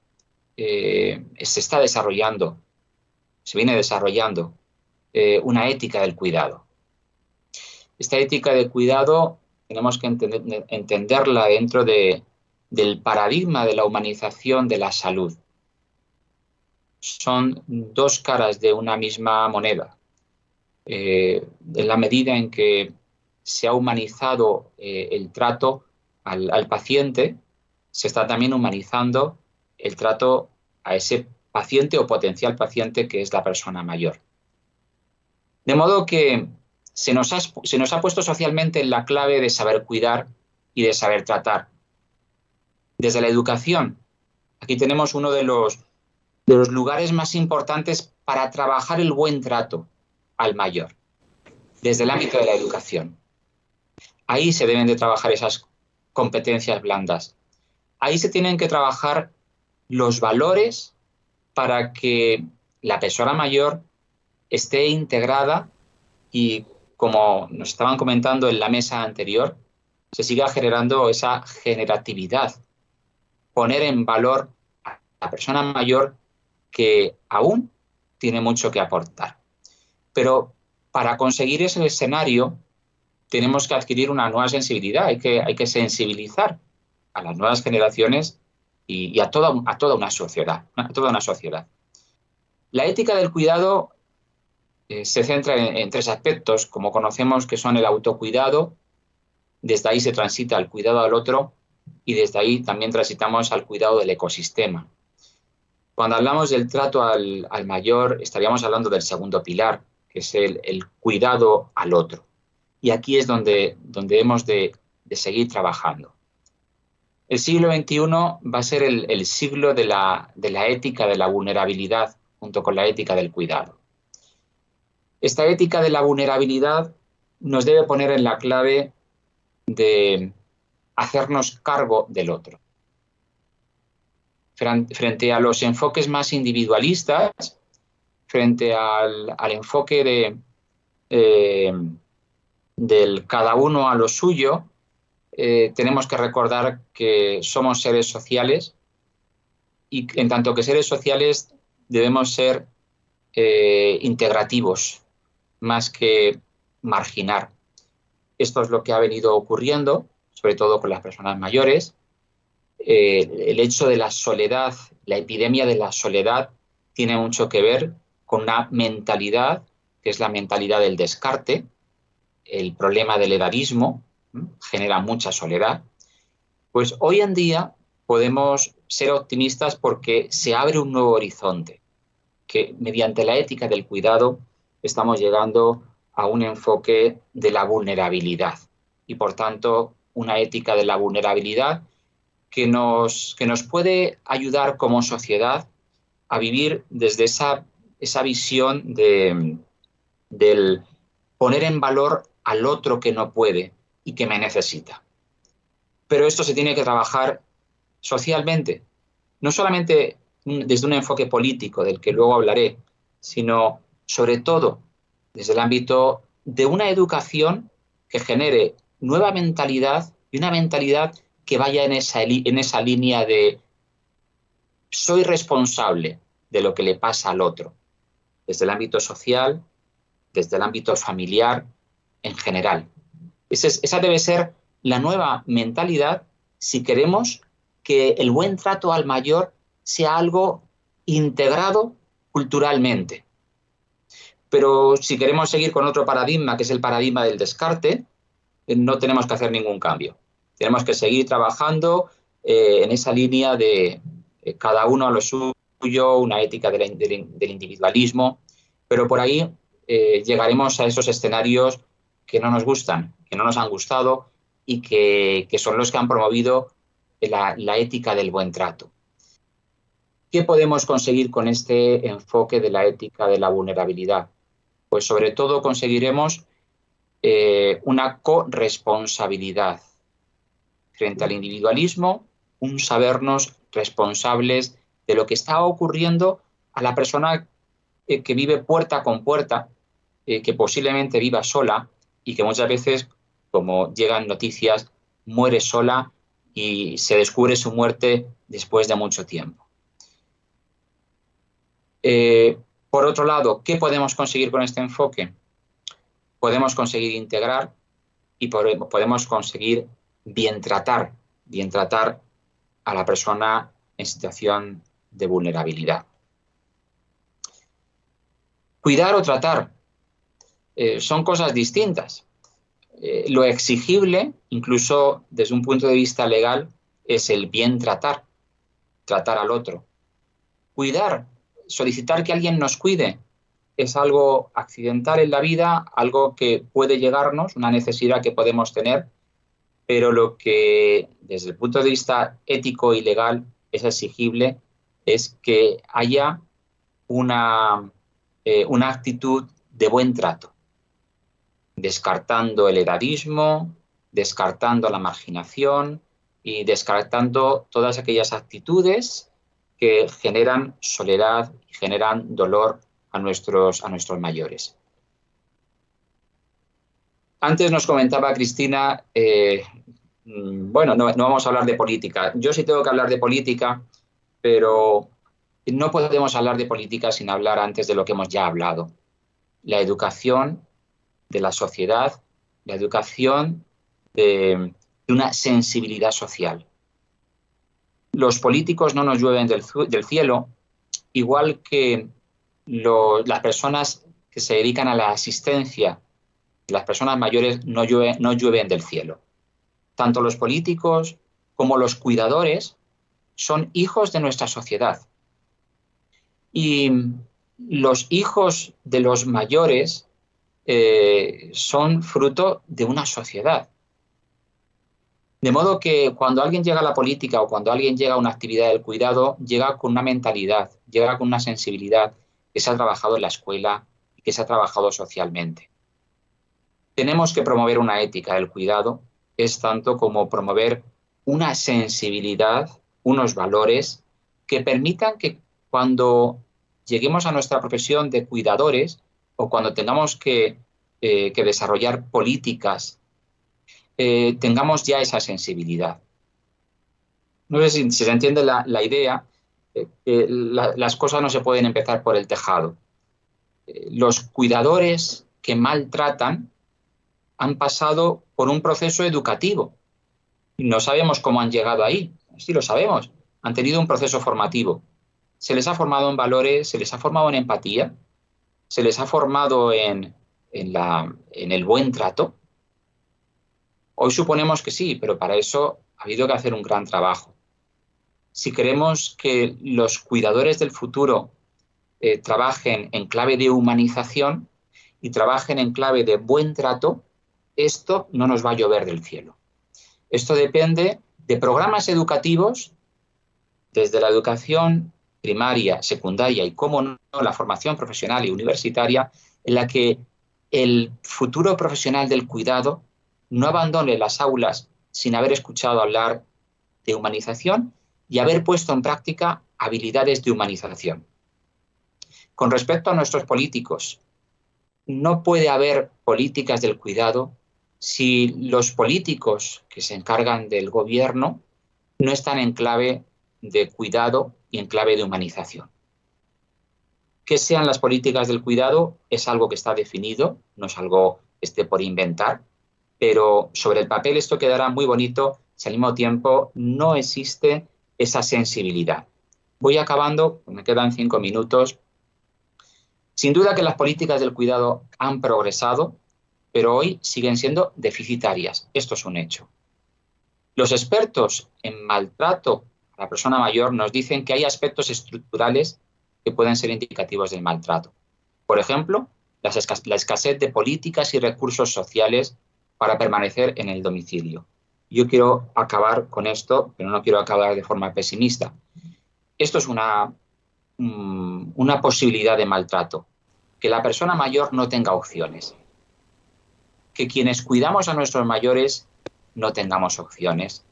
se viene desarrollando una ética del cuidado. Esta ética del cuidado tenemos que entenderla dentro del paradigma de la humanización de la salud. Son 2 caras de una misma moneda. En la medida en que se ha humanizado el trato al paciente, se está también humanizando el trato a ese paciente o potencial paciente que es la persona mayor. De modo que se nos ha puesto socialmente en la clave de saber cuidar y de saber tratar. Desde la educación, aquí tenemos uno de los lugares más importantes para trabajar el buen trato al mayor, desde el ámbito de la educación. Ahí se deben de trabajar esas competencias blandas. Ahí se tienen que trabajar los valores para que la persona mayor esté integrada y como nos estaban comentando en la mesa anterior, se siga generando esa generatividad, poner en valor a la persona mayor que aún tiene mucho que aportar. Pero para conseguir ese escenario tenemos que adquirir una nueva sensibilidad, hay que sensibilizar a las nuevas generaciones y a toda una sociedad, La ética del cuidado se centra en tres aspectos, como conocemos, que son el autocuidado, desde ahí se transita al cuidado al otro y desde ahí también transitamos al cuidado del ecosistema. Cuando hablamos del trato al mayor, estaríamos hablando del segundo pilar, que es el cuidado al otro. Y aquí es donde hemos de seguir trabajando. El siglo XXI va a ser el siglo de la ética de la vulnerabilidad, junto con la ética del cuidado. Esta ética de la vulnerabilidad nos debe poner en la clave de hacernos cargo del otro. Frente a los enfoques más individualistas, frente al enfoque del cada uno a lo suyo, tenemos que recordar que somos seres sociales y en tanto que seres sociales debemos ser integrativos más que marginar. Esto es lo que ha venido ocurriendo, sobre todo con las personas mayores. El hecho de la soledad, la epidemia de la soledad, tiene mucho que ver con una mentalidad, que es la mentalidad del descarte. El problema del edadismo genera mucha soledad. Pues hoy en día podemos ser optimistas porque se abre un nuevo horizonte, que mediante la ética del cuidado estamos llegando a un enfoque de la vulnerabilidad y, por tanto, una ética de la vulnerabilidad que nos puede ayudar como sociedad a vivir desde esa visión del poner en valor al otro que no puede y que me necesita. Pero esto se tiene que trabajar socialmente, no solamente desde un enfoque político, del que luego hablaré, sino sobre todo desde el ámbito de una educación que genere nueva mentalidad y una mentalidad que vaya en esa línea de soy responsable de lo que le pasa al otro, desde el ámbito social, desde el ámbito familiar, en general. Esa debe ser la nueva mentalidad si queremos que el buen trato al mayor sea algo integrado culturalmente. Pero si queremos seguir con otro paradigma, que es el paradigma del descarte, no tenemos que hacer ningún cambio. Tenemos que seguir trabajando en esa línea de cada uno a lo suyo, una ética del individualismo, pero por ahí llegaremos a esos escenarios que no nos gustan, que no nos han gustado y que son los que han promovido la ética del buen trato. ¿Qué podemos conseguir con este enfoque de la ética de la vulnerabilidad? Pues sobre todo conseguiremos una corresponsabilidad. Frente al individualismo, un sabernos responsables de lo que está ocurriendo a la persona que vive puerta con puerta, que posiblemente viva sola y que muchas veces, como llegan noticias, muere sola y se descubre su muerte después de mucho tiempo. Por otro lado, ¿qué podemos conseguir con este enfoque? Podemos conseguir integrar y podemos conseguir bien tratar a la persona en situación de vulnerabilidad. Cuidar o tratar son cosas distintas. Lo exigible, incluso desde un punto de vista legal, es el bien tratar al otro. Cuidar, solicitar que alguien nos cuide, es algo accidental en la vida, algo que puede llegarnos, una necesidad que podemos tener, pero lo que desde el punto de vista ético y legal es exigible es que haya una actitud de buen trato, descartando el edadismo, descartando la marginación y descartando todas aquellas actitudes que generan soledad y generan dolor a nuestros mayores. Antes nos comentaba Cristina, bueno, no vamos a hablar de política. Yo sí tengo que hablar de política, pero no podemos hablar de política sin hablar antes de lo que hemos ya hablado. La educación de la sociedad, la educación de una sensibilidad social. Los políticos no nos llueven del cielo, igual que las personas que se dedican a la asistencia, las personas mayores no llueven del cielo. Tanto los políticos como los cuidadores son hijos de nuestra sociedad. Y los hijos de los mayores son fruto de una sociedad. De modo que cuando alguien llega a la política o cuando alguien llega a una actividad del cuidado, llega con una mentalidad, llega con una sensibilidad que se ha trabajado en la escuela y que se ha trabajado socialmente. Tenemos que promover una ética del cuidado, es tanto como promover una sensibilidad, unos valores que permitan que cuando lleguemos a nuestra profesión de cuidadores o cuando tengamos que desarrollar políticas, tengamos ya esa sensibilidad. No sé si se entiende la idea, las cosas no se pueden empezar por el tejado. Los cuidadores que maltratan han pasado por un proceso educativo. No sabemos cómo han llegado ahí, sí lo sabemos. Han tenido un proceso formativo. Se les ha formado en valores, se les ha formado en empatía, se les ha formado en el buen trato. Hoy suponemos que sí, pero para eso ha habido que hacer un gran trabajo. Si queremos que los cuidadores del futuro trabajen en clave de humanización y trabajen en clave de buen trato, esto no nos va a llover del cielo. Esto depende de programas educativos, desde la educación primaria, secundaria y, cómo no, la formación profesional y universitaria, en la que el futuro profesional del cuidado no abandone las aulas sin haber escuchado hablar de humanización y haber puesto en práctica habilidades de humanización. Con respecto a nuestros políticos, no puede haber políticas del cuidado si los políticos que se encargan del gobierno no están en clave de cuidado y en clave de humanización. Que sean las políticas del cuidado es algo que está definido, no es algo que esté por inventar, pero sobre el papel esto quedará muy bonito si al mismo tiempo no existe esa sensibilidad. Voy acabando, me quedan 5 minutos. Sin duda que las políticas del cuidado han progresado, pero hoy siguen siendo deficitarias. Esto es un hecho. Los expertos en maltrato a la persona mayor nos dicen que hay aspectos estructurales que pueden ser indicativos del maltrato. Por ejemplo, la escasez de políticas y recursos sociales para permanecer en el domicilio. Yo quiero acabar con esto, pero no quiero acabar de forma pesimista. Esto es una posibilidad de maltrato, que la persona mayor no tenga opciones, que quienes cuidamos a nuestros mayores no tengamos opciones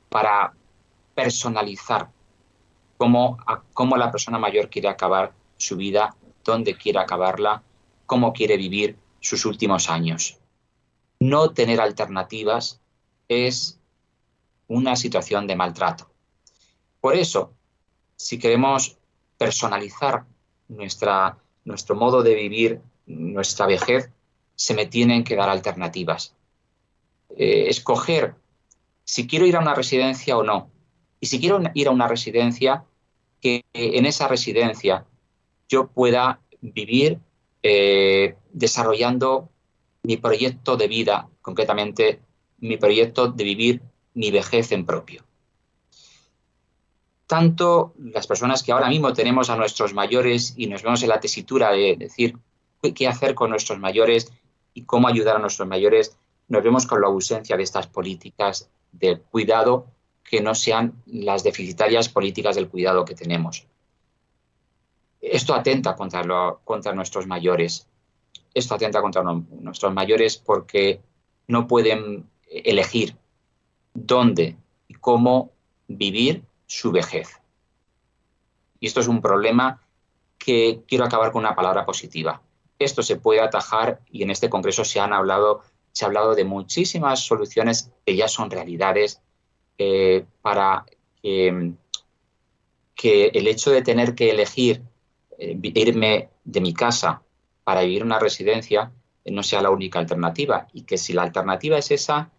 para personalizar cómo la persona mayor quiere acabar su vida, dónde quiere acabarla, cómo quiere vivir sus últimos años. No tener alternativas es una situación de maltrato. Por eso, si queremos personalizar nuestro modo de vivir, nuestra vejez, se me tienen que dar alternativas. Escoger si quiero ir a una residencia o no. Y si quiero ir a una residencia, que en esa residencia yo pueda vivir desarrollando mi proyecto de vida, concretamente mi proyecto de vivir mi vejez en propio. Tanto las personas que ahora mismo tenemos a nuestros mayores y nos vemos en la tesitura de decir qué hacer con nuestros mayores y cómo ayudar a nuestros mayores, nos vemos con la ausencia de estas políticas de cuidado que no sean las deficitarias políticas del cuidado que tenemos. Esto atenta contra nuestros mayores. Esto atenta contra nuestros mayores porque no pueden elegir dónde y cómo vivir su vejez. Y esto es un problema que quiero acabar con una palabra positiva. Esto se puede atajar y en este congreso se han hablado se ha hablado de muchísimas soluciones que ya son realidades para que el hecho de tener que elegir irme de mi casa para vivir en una residencia no sea la única alternativa, y que si la alternativa es esa,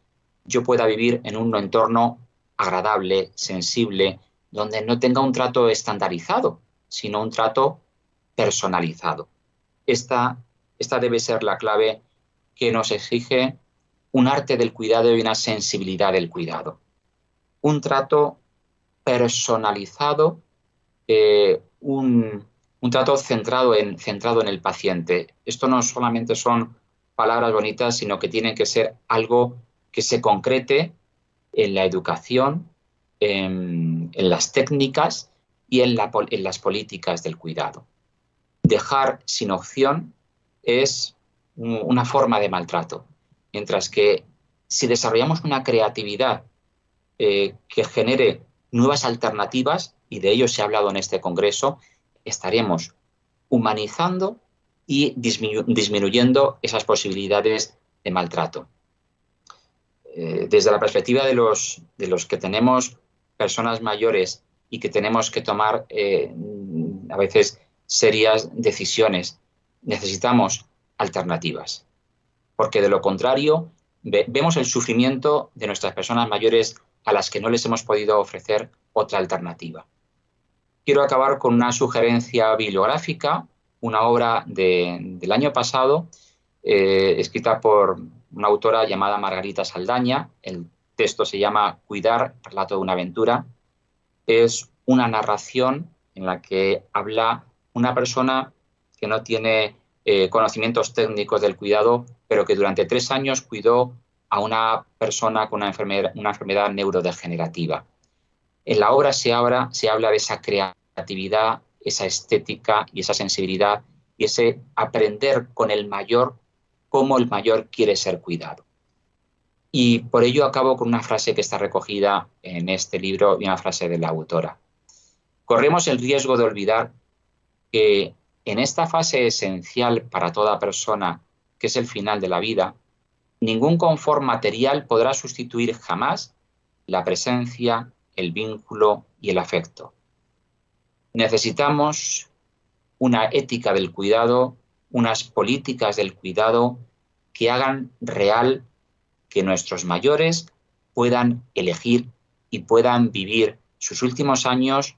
yo pueda vivir en un entorno agradable, sensible, donde no tenga un trato estandarizado, sino un trato personalizado. Esta debe ser la clave que nos exige un arte del cuidado y una sensibilidad del cuidado. Un trato personalizado, un trato centrado en el paciente. Esto no solamente son palabras bonitas, sino que tiene que ser algo que se concrete en la educación, en las técnicas y en las políticas del cuidado. Dejar sin opción es una forma de maltrato, mientras que si desarrollamos una creatividad que genere nuevas alternativas, y de ello se ha hablado en este congreso, estaremos humanizando y disminuyendo esas posibilidades de maltrato. Desde la perspectiva de los que tenemos personas mayores y que tenemos que tomar a veces serias decisiones, necesitamos alternativas, porque de lo contrario vemos el sufrimiento de nuestras personas mayores a las que no les hemos podido ofrecer otra alternativa. Quiero acabar con una sugerencia bibliográfica, una obra del año pasado, escrita por una autora llamada Margarita Saldaña. El texto se llama Cuidar, relato de una aventura. Es una narración en la que habla una persona que no tiene conocimientos técnicos del cuidado, pero que durante 3 años cuidó a una persona con una enfermedad neurodegenerativa. En la obra se habla de esa creatividad, esa estética y esa sensibilidad y ese aprender con el mayor cómo el mayor quiere ser cuidado. Y por ello acabo con una frase que está recogida en este libro y una frase de la autora. Corremos el riesgo de olvidar que en esta fase esencial para toda persona, que es el final de la vida, ningún confort material podrá sustituir jamás la presencia, el vínculo y el afecto. Necesitamos una ética del cuidado, unas políticas del cuidado que hagan real que nuestros mayores puedan elegir y puedan vivir sus últimos años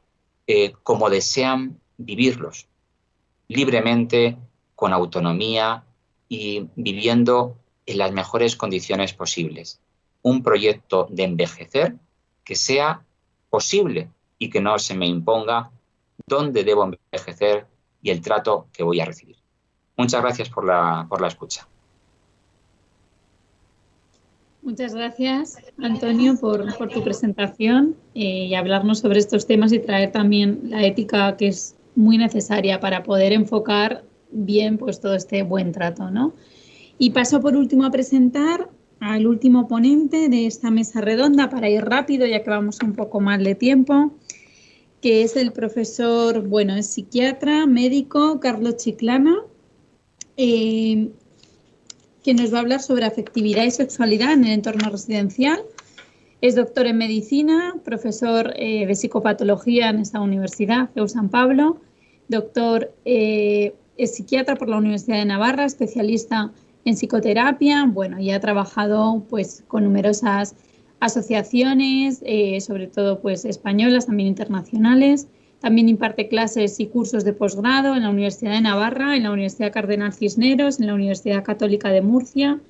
como desean vivirlos, libremente, con autonomía y viviendo en las mejores condiciones posibles. Un proyecto de envejecer que sea posible y que no se me imponga dónde debo envejecer y el trato que voy a recibir. Muchas gracias por la escucha. Muchas gracias, Antonio, por tu presentación y hablarnos sobre estos temas y traer también la ética que es muy necesaria para poder enfocar bien pues, todo este buen trato, ¿no? Y paso por último a presentar al último ponente de esta mesa redonda para ir rápido, ya que vamos un poco más de tiempo, que es el profesor, es psiquiatra, médico, Carlos Chiclana, que nos va a hablar sobre afectividad y sexualidad en el entorno residencial. Es doctor en medicina, profesor de psicopatología en esta universidad, CEU San Pablo, doctor, es psiquiatra por la Universidad de Navarra, especialista en psicoterapia, y ha trabajado pues con numerosas asociaciones, sobre todo pues españolas, también internacionales. También imparte clases y cursos de posgrado en la Universidad de Navarra, en la Universidad Cardenal Cisneros, en la Universidad Católica de Murcia,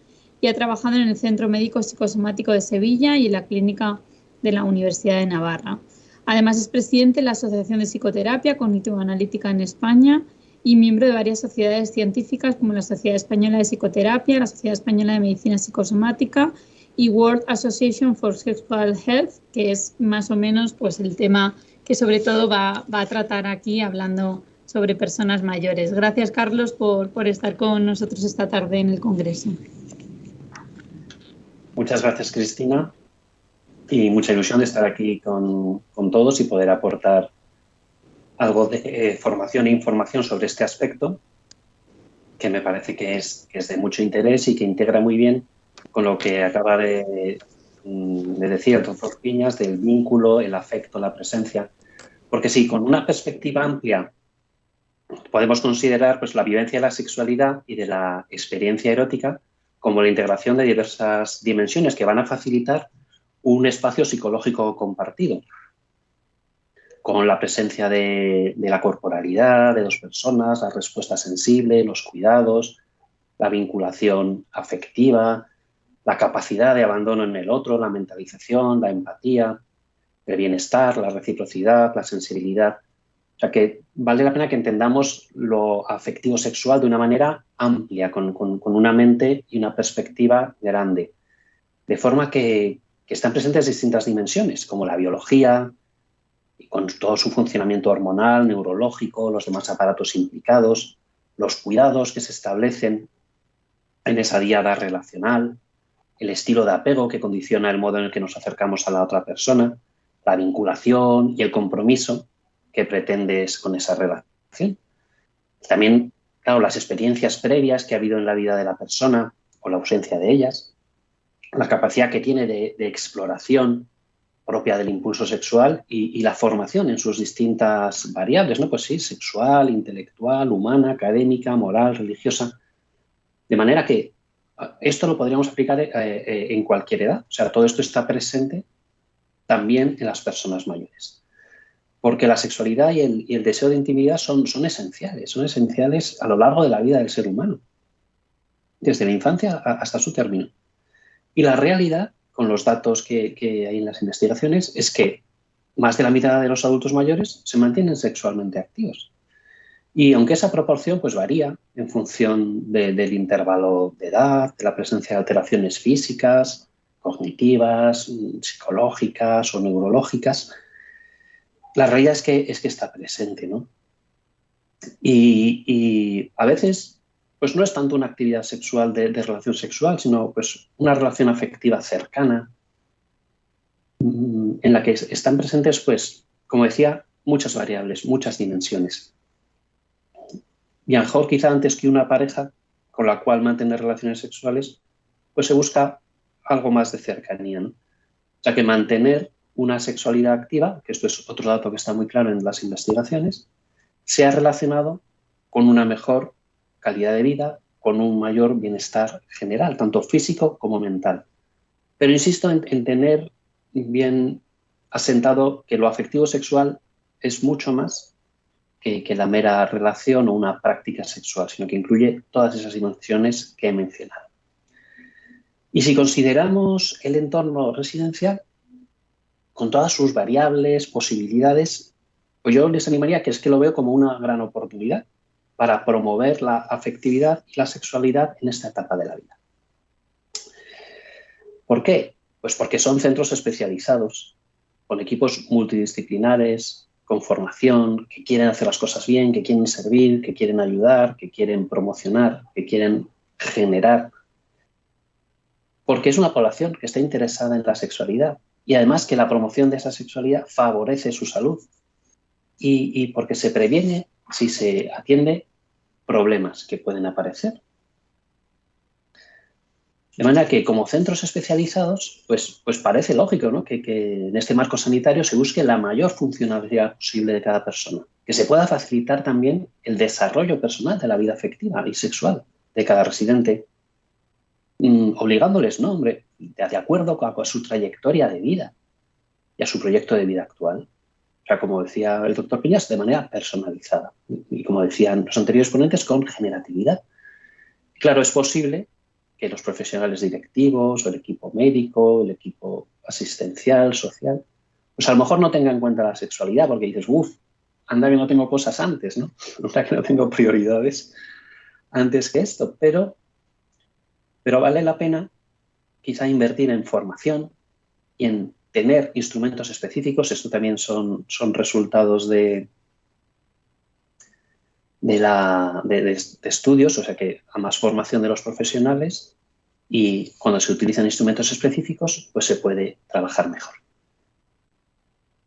y ha trabajado en el Centro Médico Psicosomático de Sevilla y en la Clínica de la Universidad de Navarra. Además es presidente de la Asociación de Psicoterapia Cognitivo-Analítica en España y miembro de varias sociedades científicas como la Sociedad Española de Psicoterapia, la Sociedad Española de Medicina Psicosomática y World Association for Sexual Health, que es más o menos pues el tema que sobre todo va a tratar aquí hablando sobre personas mayores. Gracias, Carlos, por estar con nosotros esta tarde en el Congreso. Muchas gracias, Cristina, y mucha ilusión de estar aquí con todos y poder aportar algo de formación e información sobre este aspecto, que me parece que es de mucho interés y que integra muy bien con lo que acaba de decir el doctor Piñas, del vínculo, el afecto, la presencia. Porque sí, con una perspectiva amplia podemos considerar pues, la vivencia de la sexualidad y de la experiencia erótica como la integración de diversas dimensiones que van a facilitar un espacio psicológico compartido, con la presencia de la corporalidad de dos personas, la respuesta sensible, los cuidados, la vinculación afectiva, la capacidad de abandono en el otro, la mentalización, la empatía, el bienestar, la reciprocidad, la sensibilidad. O sea que vale la pena que entendamos lo afectivo sexual de una manera amplia, con una mente y una perspectiva grande, de forma que están presentes distintas dimensiones, como la biología, y con todo su funcionamiento hormonal, neurológico, los demás aparatos implicados, los cuidados que se establecen en esa diada relacional, el estilo de apego que condiciona el modo en el que nos acercamos a la otra persona, la vinculación y el compromiso que pretendes con esa relación. También, claro, las experiencias previas que ha habido en la vida de la persona o la ausencia de ellas, la capacidad que tiene de exploración propia del impulso sexual y la formación en sus distintas variables, ¿no? Pues sí, sexual, intelectual, humana, académica, moral, religiosa. De manera que esto lo podríamos aplicar en cualquier edad. O sea, todo esto está presente también en las personas mayores. Porque la sexualidad y el deseo de intimidad son esenciales a lo largo de la vida del ser humano, desde la infancia hasta su término. Y la realidad, con los datos que hay en las investigaciones, es que más de la mitad de los adultos mayores se mantienen sexualmente activos. Y aunque esa proporción pues, varía en función del intervalo de edad, de la presencia de alteraciones físicas, cognitivas, psicológicas o neurológicas, la realidad es que está presente, ¿no? Y a veces pues no es tanto una actividad sexual de relación sexual, sino pues una relación afectiva cercana, en la que están presentes, pues, como decía, muchas variables, muchas dimensiones. Y a lo mejor quizá antes que una pareja con la cual mantener relaciones sexuales, pues se busca algo más de cercanía, ¿no? O sea que mantener una sexualidad activa, que esto es otro dato que está muy claro en las investigaciones, se ha relacionado con una mejor calidad de vida, con un mayor bienestar general, tanto físico como mental. Pero insisto en tener bien asentado que lo afectivo sexual es mucho más que la mera relación o una práctica sexual, sino que incluye todas esas dimensiones que he mencionado. Y si consideramos el entorno residencial, con todas sus variables, posibilidades, pues yo les animaría que es que lo veo como una gran oportunidad para promover la afectividad y la sexualidad en esta etapa de la vida. ¿Por qué? Pues porque son centros especializados, con equipos multidisciplinares, con formación, que quieren hacer las cosas bien, que quieren servir, que quieren ayudar, que quieren promocionar, que quieren generar. Porque es una población que está interesada en la sexualidad y además que la promoción de esa sexualidad favorece su salud y porque se previene, si se atiende, problemas que pueden aparecer. De manera que como centros especializados, pues parece lógico, ¿no? que en este marco sanitario se busque la mayor funcionalidad posible de cada persona, que se pueda facilitar también el desarrollo personal de la vida afectiva y sexual de cada residente, obligándoles, ¿no? Hombre, de acuerdo a su trayectoria de vida y a su proyecto de vida actual. O sea, como decía el doctor Piñas, de manera personalizada. Y como decían los anteriores ponentes, con generatividad. Claro, es posible que los profesionales directivos, o el equipo médico, el equipo asistencial, social, pues a lo mejor no tengan en cuenta la sexualidad, porque dices, anda que no tengo cosas antes, ¿no? Anda que no tengo prioridades antes que esto, pero vale la pena quizá invertir en formación y en tener instrumentos específicos. Esto también son resultados de estudios, o sea que a más formación de los profesionales, y cuando se utilizan instrumentos específicos, pues se puede trabajar mejor.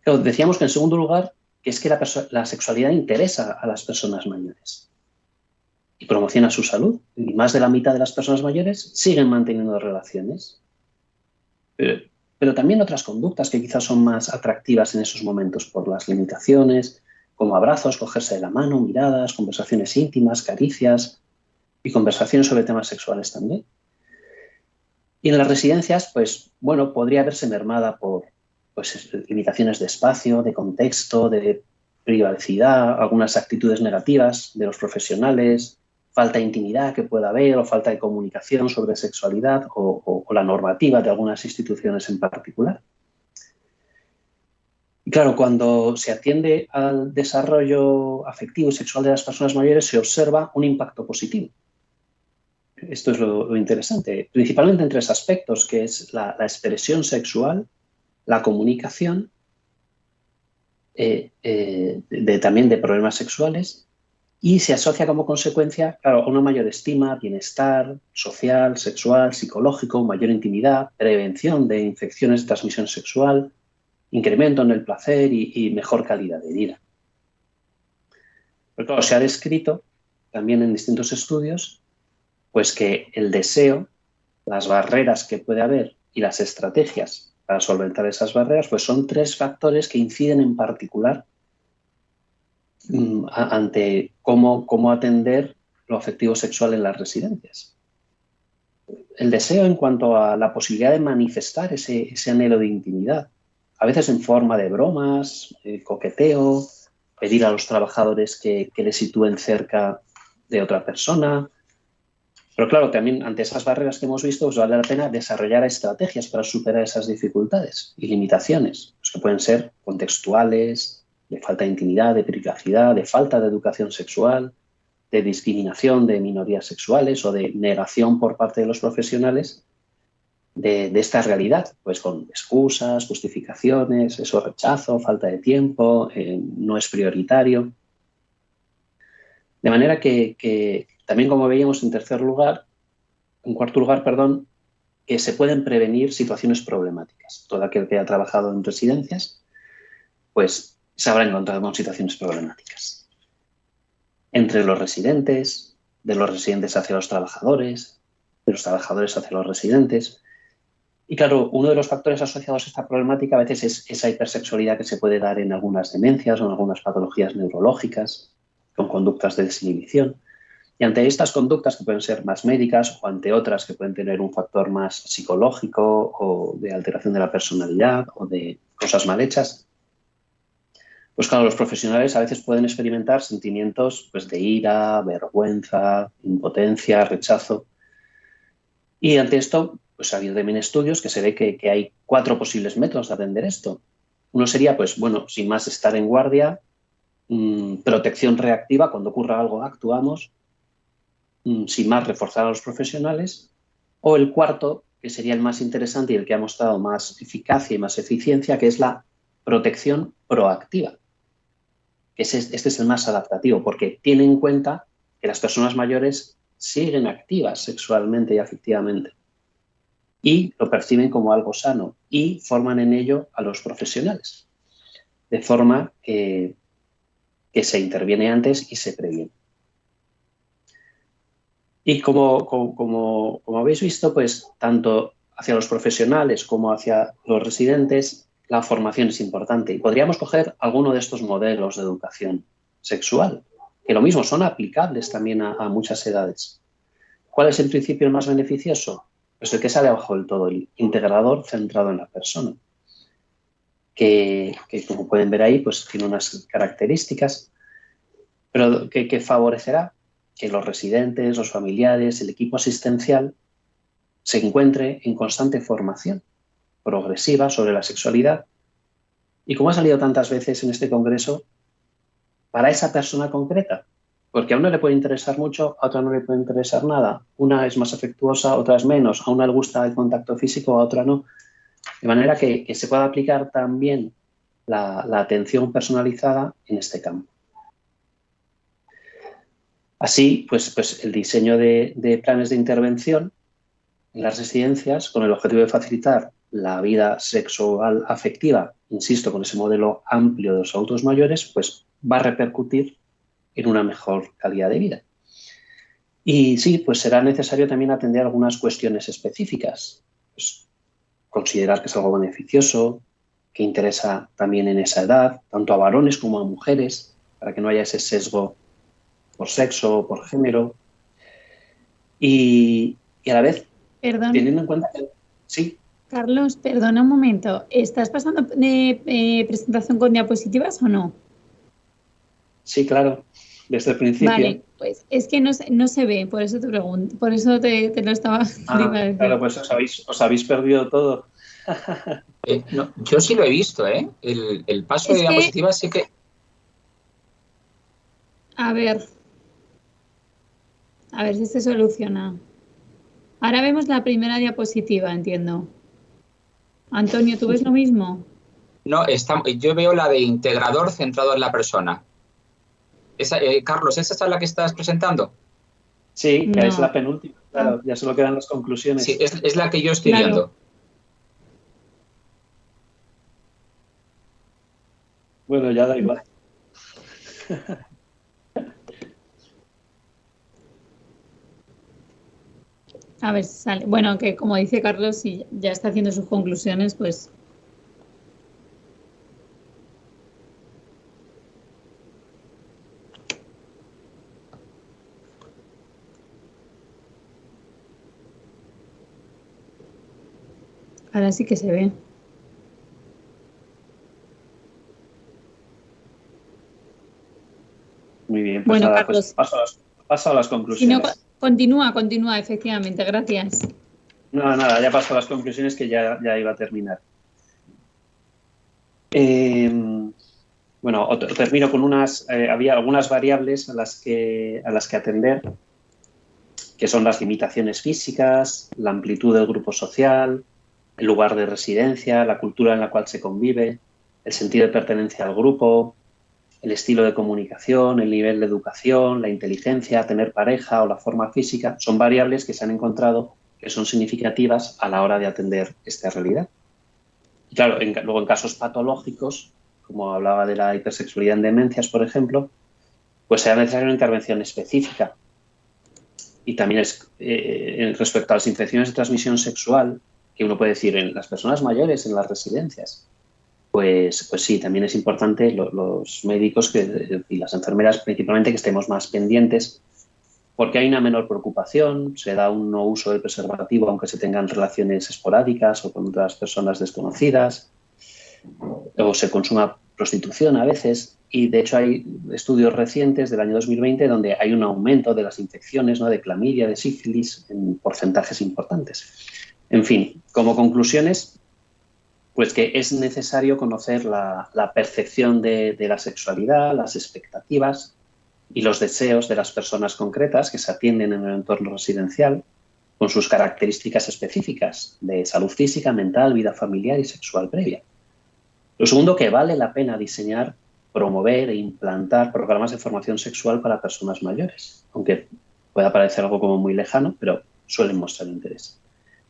Pero decíamos que en segundo lugar, que es que la sexualidad interesa a las personas mayores. y promociona su salud. Y más de la mitad de las personas mayores siguen manteniendo relaciones. Pero también otras conductas que quizás son más atractivas en esos momentos por las limitaciones, como abrazos, cogerse de la mano, miradas, conversaciones íntimas, caricias y conversaciones sobre temas sexuales también. Y en las residencias, pues, bueno, podría verse mermada por limitaciones de espacio, de contexto, de privacidad, algunas actitudes negativas de los profesionales, falta de intimidad que pueda haber o falta de comunicación sobre sexualidad o la normativa de algunas instituciones en particular. Y claro, cuando se atiende al desarrollo afectivo y sexual de las personas mayores se observa un impacto positivo. Esto es lo interesante, principalmente en 3 aspectos, que es la expresión sexual, la comunicación, también de problemas sexuales, y se asocia como consecuencia, claro, a una mayor estima, bienestar social, sexual, psicológico, mayor intimidad, prevención de infecciones de transmisión sexual, incremento en el placer y mejor calidad de vida. Pero claro, se ha descrito también en distintos estudios pues que el deseo, las barreras que puede haber y las estrategias para solventar esas barreras, pues son 3 factores que inciden en particular ante cómo atender lo afectivo sexual en las residencias. El deseo en cuanto a la posibilidad de manifestar ese anhelo de intimidad, a veces en forma de bromas, coqueteo, pedir a los trabajadores que les sitúen cerca de otra persona. Pero claro, también ante esas barreras que hemos visto, pues vale la pena desarrollar estrategias para superar esas dificultades y limitaciones, pues que pueden ser contextuales, de falta de intimidad, de privacidad, de falta de educación sexual, de discriminación de minorías sexuales o de negación por parte de los profesionales de esta realidad, pues con excusas, justificaciones, eso, rechazo, falta de tiempo, no es prioritario. De manera que también, como veíamos en cuarto lugar, que se pueden prevenir situaciones problemáticas. Todo aquel que ha trabajado en residencias, pues se habrá encontrado con situaciones problemáticas. Entre los residentes, de los residentes hacia los trabajadores, de los trabajadores hacia los residentes. Y claro, uno de los factores asociados a esta problemática a veces es esa hipersexualidad que se puede dar en algunas demencias o en algunas patologías neurológicas, con conductas de desinhibición. Y ante estas conductas que pueden ser más médicas o ante otras que pueden tener un factor más psicológico o de alteración de la personalidad o de cosas mal hechas, pues claro, los profesionales a veces pueden experimentar sentimientos pues, de ira, vergüenza, impotencia, rechazo. Y ante esto, pues ha habido también estudios que se ve que hay 4 posibles métodos de atender esto. Uno sería, pues bueno, sin más estar en guardia, protección reactiva, cuando ocurra algo actuamos, sin más reforzar a los profesionales. O el cuarto, que sería el más interesante y el que ha mostrado más eficacia y más eficiencia, que es la protección proactiva. Este es el más adaptativo porque tiene en cuenta que las personas mayores siguen activas sexualmente y afectivamente y lo perciben como algo sano y forman en ello a los profesionales, de forma que se interviene antes y se previene. Y como habéis visto, pues tanto hacia los profesionales como hacia los residentes, la formación es importante. Y podríamos coger alguno de estos modelos de educación sexual, que lo mismo son aplicables también a muchas edades. ¿Cuál es el principio más beneficioso? Pues el que sale abajo del todo, el integrador centrado en la persona. Que como pueden ver ahí, pues tiene unas características, pero que favorecerá que los residentes, los familiares, el equipo asistencial se encuentre en constante formación progresiva sobre la sexualidad y, como ha salido tantas veces en este congreso, para esa persona concreta, porque a una le puede interesar mucho, a otra no le puede interesar nada, una es más afectuosa, otra es menos, a una le gusta el contacto físico, a otra no, de manera que se pueda aplicar también la atención personalizada en este campo. Así, pues el diseño de planes de intervención en las residencias con el objetivo de facilitar la vida sexual afectiva, insisto, con ese modelo amplio de los adultos mayores, pues va a repercutir en una mejor calidad de vida. Y sí, pues será necesario también atender algunas cuestiones específicas. Pues, considerar que es algo beneficioso, que interesa también en esa edad, tanto a varones como a mujeres, para que no haya ese sesgo por sexo o por género. Y a la vez, Perdón. teniendo en cuenta que... Sí. Carlos, perdona un momento. ¿Estás pasando de presentación con diapositivas o no? Sí, claro, desde el principio. Vale, pues es que no se ve, por eso te pregunto, por eso te lo estaba Ah, claro, pues os habéis perdido todo. No, yo sí lo he visto, ¿eh? El paso de diapositivas sí que... A ver si se soluciona. Ahora vemos la primera diapositiva, entiendo. Antonio, ¿tú ves lo mismo? No, yo veo la de integrador centrado en la persona. Carlos, ¿esa es la que estás presentando? Sí, que es la penúltima, claro, ya solo quedan las conclusiones. Sí, es la que yo estoy viendo. Bueno, ya da igual. A ver si sale. Bueno, que como dice Carlos, si ya está haciendo sus conclusiones, pues... Ahora sí que se ve. Muy bien, pues bueno, nada, Carlos, pues paso a las conclusiones. Si no, continúa, efectivamente, gracias. No, nada, ya paso a las conclusiones que ya iba a terminar. Bueno, termino con había algunas variables a las que atender, que son las limitaciones físicas, la amplitud del grupo social, el lugar de residencia, la cultura en la cual se convive, el sentido de pertenencia al grupo, el estilo de comunicación, el nivel de educación, la inteligencia, tener pareja o la forma física, son variables que se han encontrado que son significativas a la hora de atender esta realidad. Y claro, luego en casos patológicos, como hablaba de la hipersexualidad en demencias, por ejemplo, pues será necesaria una intervención específica. Y también respecto a las infecciones de transmisión sexual, que uno puede decir en las personas mayores, en las residencias, pues sí, también es importante los médicos y las enfermeras principalmente que estemos más pendientes, porque hay una menor preocupación, se da un no uso del preservativo aunque se tengan relaciones esporádicas o con otras personas desconocidas, o se consuma prostitución a veces, y de hecho hay estudios recientes del año 2020 donde hay un aumento de las infecciones, ¿no?, de clamidia, de sífilis, en porcentajes importantes. En fin, como conclusiones, pues que es necesario conocer la percepción de la sexualidad, las expectativas y los deseos de las personas concretas que se atienden en el entorno residencial, con sus características específicas de salud física, mental, vida familiar y sexual previa. Lo segundo, que vale la pena diseñar, promover e implantar programas de formación sexual para personas mayores, aunque pueda parecer algo como muy lejano, pero suelen mostrar interés.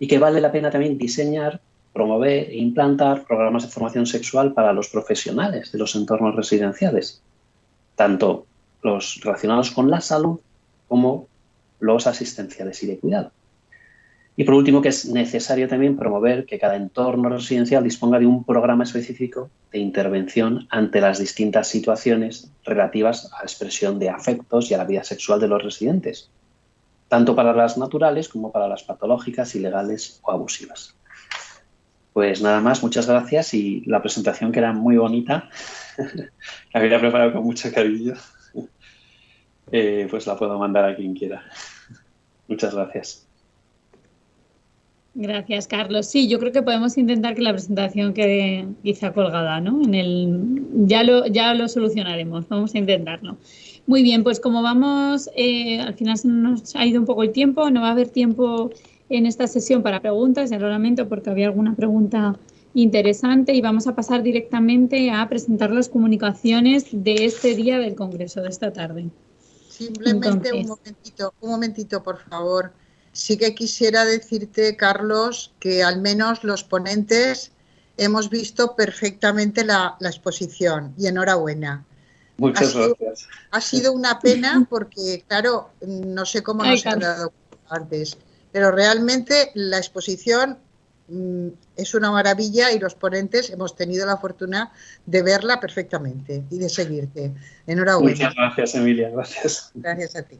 Y que vale la pena también diseñar, promover e implantar programas de formación sexual para los profesionales de los entornos residenciales, tanto los relacionados con la salud como los asistenciales y de cuidado. Y por último, que es necesario también promover que cada entorno residencial disponga de un programa específico de intervención ante las distintas situaciones relativas a la expresión de afectos y a la vida sexual de los residentes, tanto para las naturales como para las patológicas, ilegales o abusivas. Pues nada más, muchas gracias, y la presentación, que era muy bonita, la había preparado con mucho cariño, pues la puedo mandar a quien quiera. Muchas gracias. Gracias, Carlos. Sí, yo creo que podemos intentar que la presentación quede quizá colgada, ¿no? Ya lo solucionaremos, vamos a intentarlo. Muy bien, pues como vamos, al final se nos ha ido un poco el tiempo, no va a haber tiempo en esta sesión para preguntas, ya lo lamento porque había alguna pregunta interesante, y vamos a pasar directamente a presentar las comunicaciones de este día del Congreso, de esta tarde. Simplemente un momentito, por favor. Sí que quisiera decirte, Carlos, que al menos los ponentes hemos visto perfectamente la exposición, y enhorabuena, Muchas gracias. Ha sido una pena porque, claro, no sé cómo no se han dado cuenta antes, pero realmente la exposición es una maravilla y los ponentes hemos tenido la fortuna de verla perfectamente y de seguirte. Enhorabuena. Muchas gracias, Emilia. Gracias. Gracias a ti.